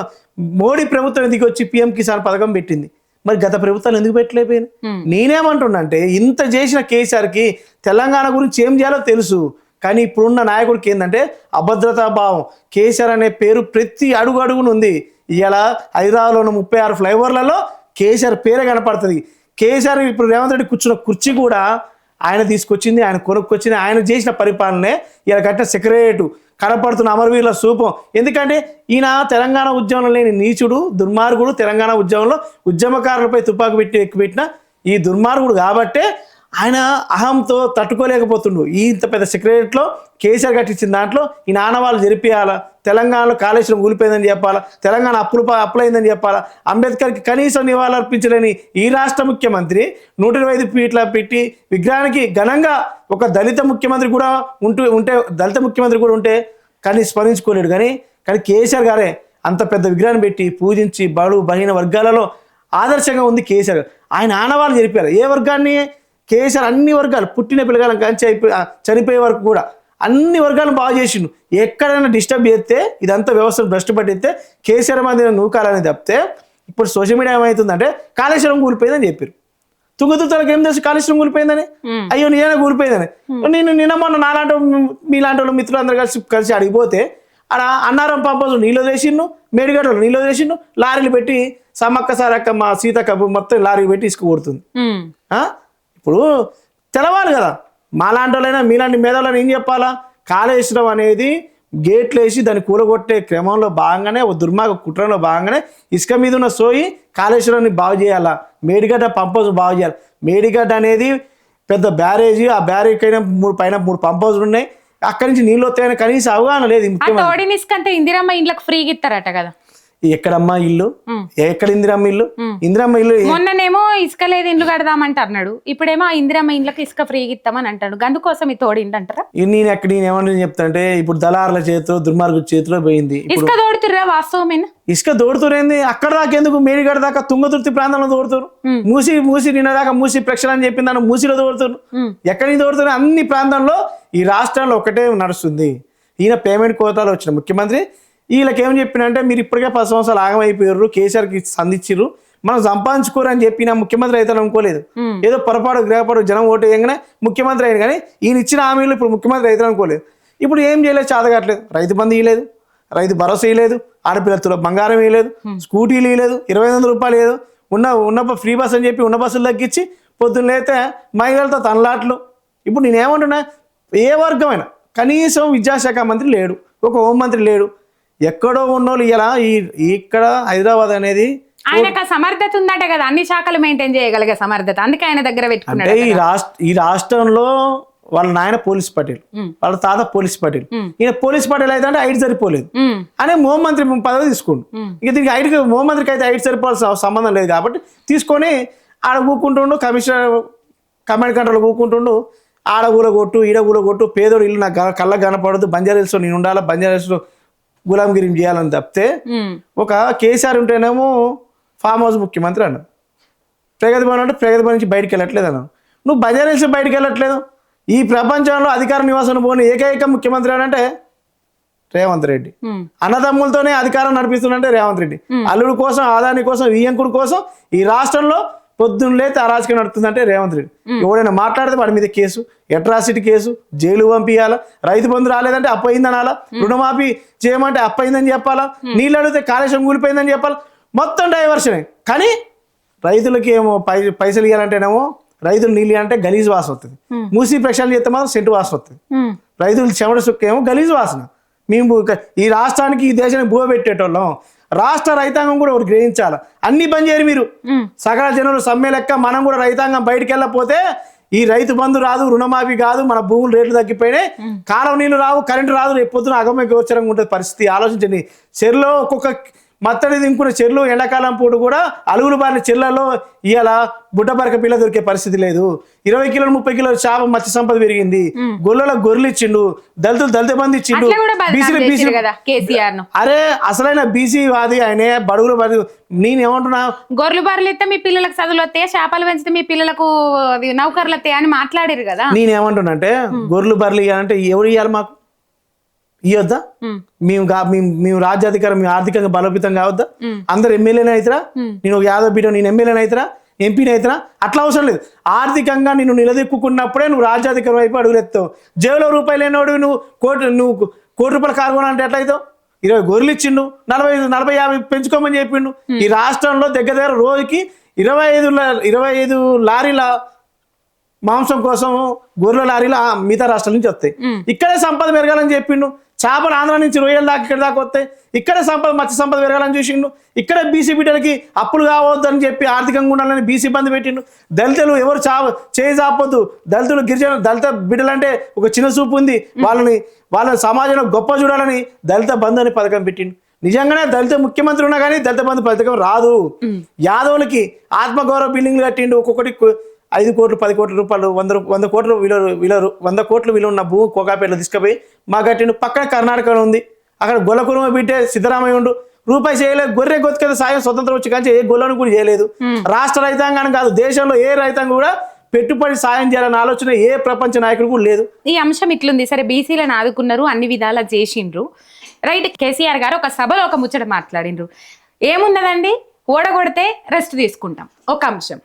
మోడీ ప్రభుత్వం ఎందుకు వచ్చి పిఎం కిసాన్ పథకం పెట్టింది. మరి గత ప్రభుత్వాలు ఎందుకు పెట్టలేకపోయింది? నేనేమంటున్నానంటే ఇంత చేసిన కేసీఆర్కి తెలంగాణ గురించి ఏం చేయాలో తెలుసు, కానీ ఇప్పుడున్న నాయకుడికి ఏంటంటే అభద్రతా భావం. కేసీఆర్ అనే పేరు ప్రతి అడుగును ఉంది. ఇలా హైదరాబాద్లో ఉన్న 36 ఫ్లైఓవర్లలో కేసీఆర్ పేరే కనపడుతుంది. కేసీఆర్ ఇప్పుడు రేవంత్ రెడ్డి కూర్చున్న కుర్చీ కూడా ఆయన తీసుకొచ్చింది, ఆయన కొనుక్కొచ్చింది, ఆయన చేసిన పరిపాలనే ఇలా కట్టిన సెక్రటరేటు కనపడుతున్న అమరవీరుల సూపం. ఎందుకంటే ఈయన తెలంగాణ ఉద్యమంలో లేని నీచుడు, దుర్మార్గుడు, తెలంగాణ ఉద్యమంలో ఉద్యమకారులపై తుపాకు ఎక్కుపెట్టిన ఈ దుర్మార్గుడు కాబట్టే ఆయన అహంతో తట్టుకోలేకపోతుండు. ఇంత పెద్ద సెక్రటరీలో కేసీఆర్ కట్టించిన దాంట్లో ఈ నానవాళ్ళు జరిపియాలా, తెలంగాణలో కాళేశ్వరం కూలిపోయిందని చెప్పాలా, తెలంగాణ అప్పులైందని చెప్పాలా, అంబేద్కర్కి కనీసం నివాళులు అర్పించలేని ఈ రాష్ట్ర ముఖ్యమంత్రి 125 ఫీట్ల పెట్టి విగ్రహానికి ఘనంగా ఒక దళిత ముఖ్యమంత్రి కూడా ఉంటే కానీ స్మరించుకోలేడు. కానీ కేసీఆర్ గారే అంత పెద్ద విగ్రహాన్ని పెట్టి పూజించి బడు బలహీన వర్గాలలో ఆదర్శంగా ఉంది కేసీఆర్. ఆయన ఆనవాళ్ళు జరిపారు. ఏ వర్గాన్ని? కేసీఆర్ అన్ని వర్గాలు, పుట్టిన పిల్లగాలను కానీ చనిపోయే వరకు కూడా అన్ని వర్గాలను బాగా చేసిండు. ఎక్కడైనా డిస్టర్బ్ చేస్తే ఇదంతా వ్యవస్థను భ్రష్టు పట్టిస్తే కేసీఆర్ మీద నూకాలని తప్పితే ఇప్పుడు సోషల్ మీడియా ఏమవుతుందంటే కాళేశ్వరం కూలిపోయిందని చెప్పారు. తుంగతుర్తికి ఏం తెలుసు కాళేశ్వరం కూలిపోయిందని? అయ్యో నిజంగా కూలిపోయిందని. నేను నిన్న మొన్న మీలాంటి వాళ్ళు మిత్రులు అందరూ కలిసి అడిగిపోతే అక్కడ అన్నారం పంపదు నీళ్ళు వేసిండు, మేడిగడ్డలు నీళ్ళు వేసిండు, లారీలు పెట్టి సమ్మక్క సారక్క మా సీతక్క మొత్తం లారీ పెట్టి ఇసుకుపోతుంది. ఇప్పుడు తెలవాలి కదా, మాలాంటి వాళ్ళైనా మీలాంటి మేధావులను ఏం చెప్పాలా? కాళేశ్వరం అనేది గేట్లు వేసి దాన్ని కూలగొట్టే క్రమంలో భాగంగానే, ఒక దుర్మార్గ కుట్రలో భాగంగానే ఇసుక మీద ఉన్న సోయి కాళేశ్వరాన్ని బాగు చేయాలా, మేడిగడ్డ పంపౌజ్ బాగు చేయాలి. మేడిగడ్డ అనేది పెద్ద బ్యారేజీ, ఆ బ్యారేజ్ పైన 3 పంపౌజులు ఉన్నాయి, అక్కడి నుంచి నీళ్ళు వస్తాయని కనీసం అవగాహన లేదు. ఇందిరమ్మ ఇండ్లకు ఫ్రీగా ఇస్తారట కదా. ఎక్కడమ్మా ఇల్లు, ఎక్కడ ఇందిరమ్మ ఇల్లు? ఇందిరమ్మ ఇల్లు మొన్ననేమో ఇసుక లేదు ఇండ్లు కడదామంట అన్నాడు, ఇప్పుడేమో ఆ ఇందిరమ్మ ఇండ్లకి ఇసుక ఫ్రీగా ఇస్తామని అంటాడు. అందుకోసం ఈ తోడిండి అంటారా? నేను ఏమన్నా చెప్తా అంటే ఇప్పుడు దళారుల చేతిలో దుర్మార్గు చేతిలో పోయింది. ఇసుక తోడుతుర్రా వాస్తవమేనా? ఇసుక తోడుతురేంది అక్కడ దాకా ఎందుకు, మేడిగడ దాకా తుంగతుర్తి ప్రాంతంలో తోడుతారు. మూసి నిన్న దాకా మూసి ప్రక్షణ అని చెప్పింది దాన్ని మూసిలో తోడుతారు. ఎక్కడి నుంచి తోడుతారు? అన్ని ప్రాంతాల్లో ఈ రాష్ట్రంలో ఒకటే నడుస్తుంది. ఈయన పేమెంట్ కోతాలు వచ్చిన ముఖ్యమంత్రి వీళ్ళకి ఏం చెప్పినంటే మీరు ఇప్పటికే 10 సంవత్సరాలు ఆగమైపోయారు, కేసీఆర్కి సంధించారు, మనం సంపాదించుకోరు అని చెప్పి నా ముఖ్యమంత్రి అయితే అనుకోలేదు. ఏదో పొరపాటు గ్రహపాటు జనం ఓటు వేయగానే ముఖ్యమంత్రి అయింది, కానీ ఈయన ఇచ్చిన హామీలు ఇప్పుడు ముఖ్యమంత్రి అయితే అనుకోలేదు. ఇప్పుడు ఏం చేయలేదు, చేతగట్లేదు. రైతు బంధు ఇవ్వలేదు, రైతు భరోసా ఇవ్వలేదు, ఆడపిల్లతుల బంగారం ఇవ్వలేదు, స్కూటీలు ఇవ్వలేదు, 2500 రూపాయలు లేదు, ఉన్న ఫ్రీ బస్ అని చెప్పి ఉన్న బస్సులు తగ్గించి పొద్దున్న అయితే మహిళలతో తనలాట్లు. ఇప్పుడు నేనేమంటున్నా, ఏ వర్గమైనా కనీసం విద్యాశాఖ మంత్రి లేడు, ఒక హోంమంత్రి లేడు, ఎక్కడో ఉన్నోళ్ళు ఇలా ఇక్కడ హైదరాబాద్ అనేది ఆయనకు సమర్థత ఉందట కదా, అన్ని శాఖలు మెయింటైన్ చేయగలిగే సమర్థత, అందుకే ఆయన దగ్గర పెట్టుకున్నాడు. అంటే ఈ రాష్ట్రంలో వాళ్ళ నాయన పోలీస్ పటేల్, వాళ్ళ తాత పోలీస్ పటేల్, ఈయన పోలీస్ పటేల్ అయితే అంటే ఐడి సరిపోలేదు అనే హోంమంత్రి పదవి తీసుకోండు. ఇక దీనికి ఐడికి హోంమంత్రికి అయితే ఐడి సరిపోవాల్సిన సంబంధం లేదు కాబట్టి తీసుకొని ఆడ కూకుంటుండు, కమాండ్ కంట్రోల్ కూకుంటుండు, ఆడ కూలగొట్టు ఈడ కూలగొట్టు, పేదోడు ఇల్లు నాకు కళ్ళకు కనపడదు, బంజారాహిల్స్లో నేను ఉండాలా, బంజారాహిల్స్లో గులాంగిరి చేయాలని తప్పితే ఒక కేసీఆర్ ఉంటేనేమో ఫామ్ హౌస్ ముఖ్యమంత్రి అన్నాడు, ప్రగతి భవన్ అంటే ప్రగతి భవన్ నుంచి బయటికి వెళ్ళట్లేదు అన్నావు, నువ్వు బంజారాహిల్స్ బయటికి వెళ్ళట్లేదు. ఈ ప్రపంచంలో అధికార నివాసం పోని ఏకైక ముఖ్యమంత్రి అంటే రేవంత్ రెడ్డి. అన్నదమ్ములతోనే అధికారం నడిపిస్తుందంటే రేవంత్ రెడ్డి. అల్లుడు కోసం, ఆదాని కోసం, వియ్యంకుడు కోసం ఈ రాష్ట్రంలో పొద్దున్న లేతే అరాజకం నడుతుందంటే రేవంత్ రెడ్డి. ఎవడైనా మాట్లాడితే వాడి మీద case, atrocity case, jail పంపించాలా, Rythu Bandhu రాలేదంటే అప్పయిందనాలా, రుణమాఫీ చేయమంటే అప్పయిందని చెప్పాలా, నీళ్ళు అడిగితే కాళేశ్వరం కూలిపోయిందని చెప్పాలా, మొత్తం డైవర్షనే. కానీ రైతులకి ఏమో పైసలు ఇవ్వాలంటేనేమో రైతులు నీళ్ళు అంటే గలీజ్ వాసన వస్తుంది, మూసి ప్రక్షాళన చేస్తే మాత్రం సెంటు వాసన వస్తుంది. రైతులు చెమట సుక్క ఏమో గలీజ్ వాసన. మేము ఈ రాష్ట్రానికి ఈ దేశానికి భూ పెట్టేటోళ్ళం, రాష్ట్ర రైతాంగం కూడా ఒకటి గ్రహించాలి. అన్ని బంద్ చేయరు మీరు, సకల జనులు సమ్మె లెక్క మనం కూడా రైతాంగం బయటికి వెళ్ళకపోతే ఈ రైతు బంధు రాదు, రుణమాఫీ కాదు, మన భూములు రేట్లు తగ్గిపోయినాయి, కాలం నీళ్ళు రావు, కరెంటు రాదు, రేపు పొద్దున అగమ్య గోచరంగా ఉంటుంది పరిస్థితి. ఆలోచించండి, చెరులో ఒక్కొక్క మత్తడి దింకున్న చెర్లు ఎండాకాలం పూట కూడా అలుగులు బారిన చెర్లలో ఇవాళ బుడ్డబరక పిల్ల దొరికే పరిస్థితి లేదు. 20 కిలోలు 30 కిలోలు చేప మత్స్య సంపద పెరిగింది, గొర్రెలకు గొర్రెలు ఇచ్చిండు, దళిత బంధు ఇచ్చిండు, అరే అసలైన బీసీ వాది ఆయనే, బడుగులు వాది. నేనేమంటున్నా, గొర్రెలు బర్రెలు ఇస్తే మీ పిల్లలకు చదువులు వస్తాయి, చేపలు పెంచితే మీ పిల్లలకు నౌకర్లు వస్తాయి అని మాట్లాడారు కదా. నేనేమంటున్నా అంటే గొర్రెలు బర్రెలు ఇవ్వాలంటే ఎవరు ఇవ్వాలి, మాకు ఇవ్వద్దా? మేము రాజ్యాధికారం, మేము ఆర్థికంగా బలోపేతం కావద్దా? అందరు ఎమ్మెల్యేనే అవుతారా? నేను ఒక యాదవ్ బిడ్డ, నేను ఎమ్మెల్యేనే అవుతారా, ఎంపీని అవుతారా? అట్లా అవసరం లేదు. ఆర్థికంగా నిన్ను నిలదొక్కున్నప్పుడే నువ్వు రాజ్యాధికారం వైపు అడుగులెత్తావు. జేబులో రూపాయలు లేనోడు నువ్వు కోటి రూపాయలు కారుకోనా అంటే ఎట్లయితావు? 20 గొర్రెలు ఇచ్చిండు, 40-50 పెంచుకోమని చెప్పిండు. ఈ రాష్ట్రంలో దగ్గర రోజుకి 25 లారీల మాంసం కోసం గొర్రెల లారీలు మిగతా రాష్ట్రాల నుంచి వస్తాయి. ఇక్కడే సంపద పెరగాలని చెప్పిండు. చేపలు ఆంధ్ర నుంచి రొయ్యల దాకా ఇక్కడ దాకా వస్తాయి. ఇక్కడే మత్స్య సంపద పెరగాలని చూసిండు. ఇక్కడే బీసీ బిడ్డలకి అప్పులు కావద్దని చెప్పి ఆర్థికంగా ఉండాలని బీసీ బంధు పెట్టిండు. దళితులు ఎవరు చేయి చాపొద్దు, దళితులు గిరిజన దళిత బిడ్డలంటే ఒక చిన్న చూపు ఉంది, వాళ్ళని సమాజంలో గొప్ప చూడాలని దళిత బంధు అని పథకం పెట్టిండు. నిజంగానే దళిత ముఖ్యమంత్రి ఉన్నా కానీ దళిత బంధు పథకం రాదు. యాదవులకి ఆత్మగౌరవ బిల్డింగ్లు కట్టిండు. ఒక్కొక్కటి 5 కోట్లు 10 కోట్ల రూపాయలు, 100 కోట్ల విలువ ఉన్న భూమి కోకాపేటలో తీసుకుపోయి మా కట్టిండు. పక్కన కర్ణాటకలో ఉంది, అక్కడ గొల్లకురుమ బిడ్డే సిద్ధరామయ్య ఉండు, రూపాయి చేయలేదు. గొర్రె గొత్తుకైతే సాయం స్వతంత్రం వచ్చి కానీ ఏ గొల్లను కూడా చేయలేదు. రాష్ట్ర రైతాంగాన్ని కాదు, దేశంలో ఏ రైతాంగం కూడా పెట్టుబడి సాయం చేయాలన్న ఆలోచన ఏ ప్రపంచ నాయకుడు కూడా లేదు. ఈ అంశం ఇట్లుంది. సరే, బీసీలను ఆదుకున్నారు, అన్ని విధాలా చేసిండ్రు, రైట్. కేసీఆర్ గారు ఒక సభలో ఒక ముచ్చట మాట్లాడిండ్రు. ఏమున్నదండి, ఓడగొడితే రెస్ట్ తీసుకుంటాం, ఒక అంశం.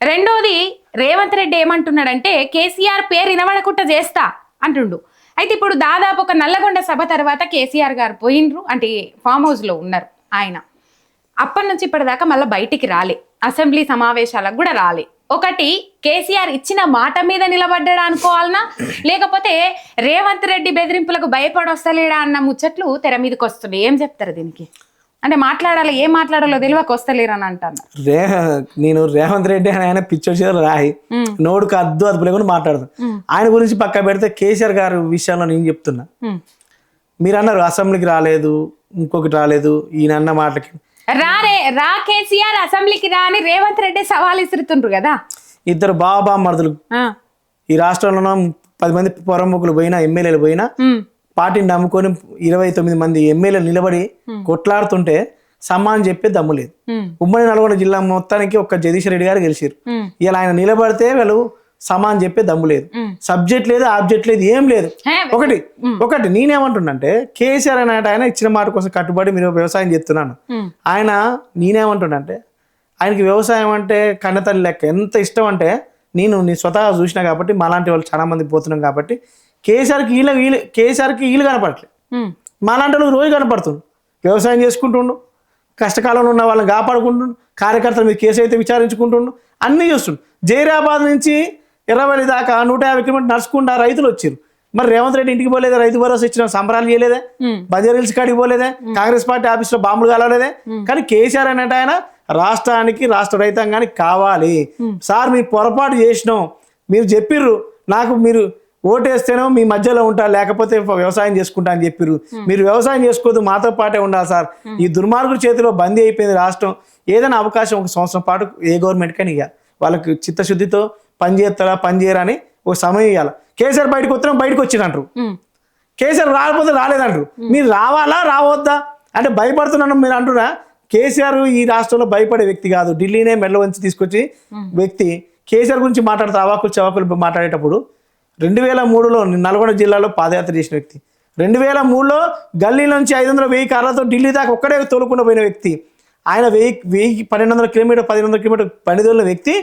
రెండోది, రేవంత్ రెడ్డి ఏమంటున్నాడంటే కేసీఆర్ పేరు వినబడకుండా చేస్తా అంటుండు. అయితే ఇప్పుడు దాదాపు ఒక నల్లగొండ సభ తర్వాత కేసీఆర్ గారు పోయిండ్రు, అంటే ఫామ్ హౌస్లో ఉన్నారు ఆయన. అప్పటి నుంచి ఇప్పటిదాకా మళ్ళీ బయటికి రాలే, అసెంబ్లీ సమావేశాలకు కూడా రాలే. ఒకటి, కేసీఆర్ ఇచ్చిన మాట మీద నిలబడ్డా అనుకోవాలనా, లేకపోతే రేవంత్ రెడ్డి బెదిరింపులకు భయపడి వస్తలేడా అన్న ముచ్చట్లు తెర మీదకి వస్తున్నాయి. ఏం చెప్తారు దీనికి? అంటే మాట్లాడాలి, ఏం మాట్లాడాలో తెలియక వస్తలేరు అని అంటాను. నేను రేవంత్ రెడ్డి అని ఆయన పిచ్చోడి రాయి నోడుకు అద్దు లేకుండా మాట్లాడతాను. ఆయన గురించి పక్క పెడితే కేసీఆర్ గారి విషయంలో నేను చెప్తున్నా, మీరు అన్నారు అసెంబ్లీకి రాలేదు, ఇంకొకటి రాలేదు ఈయన అన్న మాటలకి. రా కేసీఆర్ అసెంబ్లీకి రా అని రేవంత్ రెడ్డి సవాల్ ఇస్తుండ్రు కదా. ఇద్దరు బామర్దులు ఈ రాష్ట్రంలో 10 మంది పొరముఖులు పోయినా ఎమ్మెల్యేలు పోయినా పార్టీని నమ్ముకొని 29 మంది ఎమ్మెల్యేలు నిలబడి కొట్లాడుతుంటే సమానం చెప్పే దమ్ము లేదు. ఉమ్మడి నల్గొండ జిల్లా మొత్తానికి ఒక్క జగదీష్ రెడ్డి గారు గెలిచారు. ఇలా ఆయన నిలబడితే వాళ్ళు సమానం చెప్పే దమ్ము లేదు, సబ్జెక్ట్ లేదు, ఆబ్జెక్ట్ లేదు, ఏం లేదు. ఒకటి నేనేమంటున్నంటే కేసీఆర్ అనే ఆయన ఇచ్చిన మాట కోసం కట్టుబడి మీరు వ్యవసాయం చేస్తున్నాను. ఆయన నేనేమంటున్నంటే ఆయనకి వ్యవసాయం అంటే కన్నతల్లి లెక్క, ఎంత ఇష్టం అంటే నేను స్వతహా చూసినా కాబట్టి మాలాంటి వాళ్ళు చాలా మంది పోతున్నాం కాబట్టి కేసీఆర్కి వీళ్ళు కనపడట్లేదు, మాలాంటి వాళ్ళు రోజు కనపడుతుండు, వ్యవసాయం చేసుకుంటుండు, కష్టకాలంలో ఉన్న వాళ్ళని కాపాడుకుంటుండు, కార్యకర్తల మీద కేసు అయితే విచారించుకుంటుండు, అన్నీ చూస్తుండు. జైరాబాద్ నుంచి ఎర్రవల్లి దాకా 150 కిలోమీటర్లు నడుచుకుంటా రైతులు వచ్చారు. మరి రేవంత్ రెడ్డి ఇంటికి పోలేదా? రైతు భరోసా ఇచ్చిన సంబరాలు చేయలేదే? బంజారాహిల్స్ కాడికి పోలేదే? కాంగ్రెస్ పార్టీ ఆఫీస్లో బాంబులు కాలలేదే? కానీ కేసీఆర్ అనేట ఆయన రాష్ట్రానికి రాష్ట్ర రైతాంగానికి కావాలి. సార్ మీరు పొరపాటు చేసినాం, మీరు చెప్పిర్రు నాకు మీరు ఓటేస్తేనో మీ మధ్యలో ఉంటా లేకపోతే వ్యవసాయం చేసుకుంటా అని చెప్పిర్రు. మీరు వ్యవసాయం చేసుకోవద్దు, మాతో పాటే ఉండాలి సార్. ఈ దుర్మార్గుల చేతిలో బందీ అయిపోయింది రాష్ట్రం. ఏదైనా అవకాశం 1 సంవత్సరం పాటు ఏ గవర్నమెంట్ కానీ ఇవ్వాలి, వాళ్ళకి చిత్తశుద్ధితో పని చేస్తారా పని చేయరా అని ఒక సమయం ఇవ్వాలి. కేసీఆర్ బయటకు వస్తున్నాం బయటకు వచ్చినంటారు, కేసీఆర్ రాకపోతే రాలేదంటారు. మీరు రావాలా రావద్దా అంటే భయపడుతున్నాను మీరు అంటున్నా. కేసీఆర్ ఈ రాష్ట్రంలో భయపడే వ్యక్తి కాదు, ఢిల్లీనే మెడల వంచి తీసుకొచ్చి వ్యక్తి. కేసీఆర్ గురించి మాట్లాడుతూ అవాకులు చవాకులు మాట్లాడేటప్పుడు 2003లో నల్గొండ జిల్లాలో పాదయాత్ర చేసిన వ్యక్తి, 2003లో గల్లీ నుంచి 500-1000 కార్లతో ఢిల్లీ దాకా ఒక్కడే తోలుకుండా పోయిన వ్యక్తి. ఆయన 1200 కిలోమీటర్ 1500 కిలోమీటర్ పని తోలిన వ్యక్తి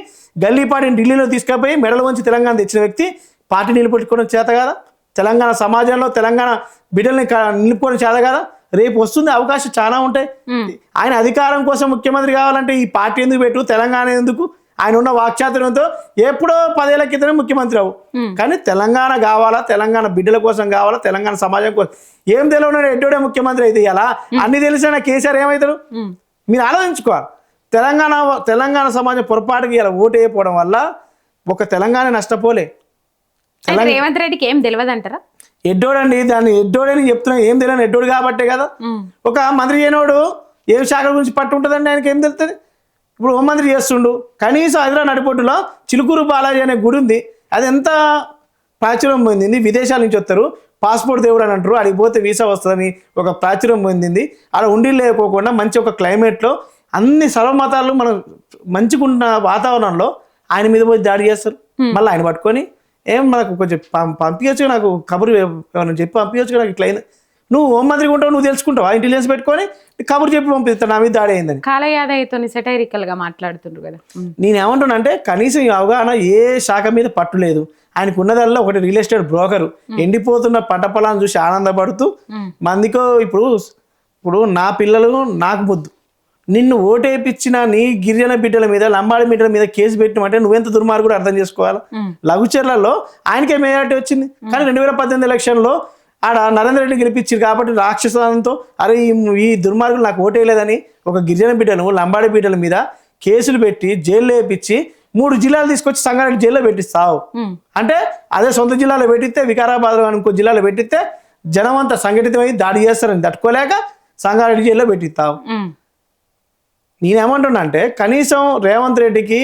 గల్లీ పార్టీని ఢిల్లీలో తీసుకుపోయి మెడల వంచి తెలంగాణ తెచ్చిన వ్యక్తి పార్టీ నిలబెట్టుకోవడం చేత కదా? తెలంగాణ సమాజంలో తెలంగాణ బిడ్డల్ని నిలుపుకోవడం చేత కదా? రేపు వస్తుంది అవకాశం చాలా ఉంటాయి. ఆయన అధికారం కోసం ముఖ్యమంత్రి కావాలంటే ఈ పార్టీ ఎందుకు పెట్టు, తెలంగాణ ఎందుకు? ఆయన ఉన్న వాక్చాతుర్యంతో ఎప్పుడో 10 ఏళ్ల క్రితమే ముఖ్యమంత్రి అవు. కానీ తెలంగాణ కావాలా, తెలంగాణ బిడ్డల కోసం కావాలా, తెలంగాణ సమాజం కోసం ఏం తెలియనాడు ఎడ్డోడే ముఖ్యమంత్రి అయితే ఇలా అన్ని తెలిసిన కేసీఆర్ ఏమవుతాడు? మీరు ఆలోచించుకోవాలి. తెలంగాణ సమాజం పొరపాటుకి ఇలా ఓటు వేయకపోవడం వల్ల ఒక తెలంగాణ నష్టపోలే. రేవంత్ రెడ్డికి ఏం తెలియదు అంటారా? ఎడ్డోడండి, దాన్ని ఎడ్డోడని చెప్తున్నా. ఏం తెలియని ఎడ్డోడు కాబట్టే కదా. ఒక మంత్రి చేయనోడు ఏ శాఖల గురించి పట్టు ఉంటుందండి, ఆయనకి ఏం తెలుస్తుంది? ఇప్పుడు హోంమంత్రి చేస్తుండు, కనీసం హైదరాబాద్ నడిపోటులో చిలుకూరు బాలాజీ అనే గుడి ఉంది, అది ఎంత ప్రాచుర్యం పొందింది. విదేశాల నుంచి వస్తారు, పాస్పోర్ట్ దేవుడు అని అంటారు, అడిగి పోతే వీసా వస్తుందని ఒక ప్రాచుర్యం పొందింది. అలా ఉండి లేకపోకుండా మంచి ఒక క్లైమేట్లో అన్ని సర్వమతాలు మనం మంచిగున్న వాతావరణంలో ఆయన మీద పోయి దాడి చేస్తారు. మళ్ళీ ఆయన పట్టుకొని ఏం మనకు కొంచెం పంపించచ్చు, నాకు కబురు ఏమన్నా చెప్పి పంపించచ్చు, నాకు ఇట్లా నువ్వు హోంమంత్రిగా ఉంటావు, నువ్వు తెలుసుకుంటావా? ఇంటెలిజెన్స్ పెట్టుకొని కబురు చెప్పి పంపిస్తాను నా మీద దాడి అయిందని. కాలయాదయ్యతో సెటైరికల్ గా మాట్లాడుతుండ్రు కదా. నేనేమంటున్నా అంటే కనీసం ఈ అవగాహన ఏ శాఖ మీద పట్టు లేదు. ఆయనకు ఉన్నదల్లా ఒకటి రియల్ ఎస్టేట్ బ్రోకరు. ఎండిపోతున్న పంట పొలాన్ని చూసి ఆనందపడుతూ మందికో ఇప్పుడు నా పిల్లలు నాకు ముద్దు, నిన్ను ఓటేపించిన నీ గిరిజన బిడ్డల మీద లంబాడి బిడ్డల మీద కేసు పెట్టినమంటే నువ్వెంత దుర్మార్గుడు అర్థం చేసుకోవాలి. లఘుచర్లలో ఆయనకే మేయార్టీ వచ్చింది, కానీ 2018 ఎలక్షన్లో ఆడ నరేంద్ర రెడ్డి గెలిపించారు కాబట్టి రాక్షసంతో అరే ఈ దుర్మార్గులు నాకు ఓటేయలేదని ఒక గిరిజన బిడ్డలు లంబాడి బిడ్డల మీద కేసులు పెట్టి జైల్లో వేయించి 3 జిల్లాలు తీసుకొచ్చి సంగారెడ్డి జైల్లో పెట్టిస్తావు. అంటే అదే సొంత జిల్లాలో పెట్టిస్తే, వికారాబాద్ ఇంకో జిల్లాలో పెట్టిస్తే జనం అంతా సంఘటితమై దాడి చేస్తారని తట్టుకోలేక సంగారెడ్డి జైల్లో పెట్టిస్తావు. నేనేమంటున్నా అంటే కనీసం రేవంత్ రెడ్డికి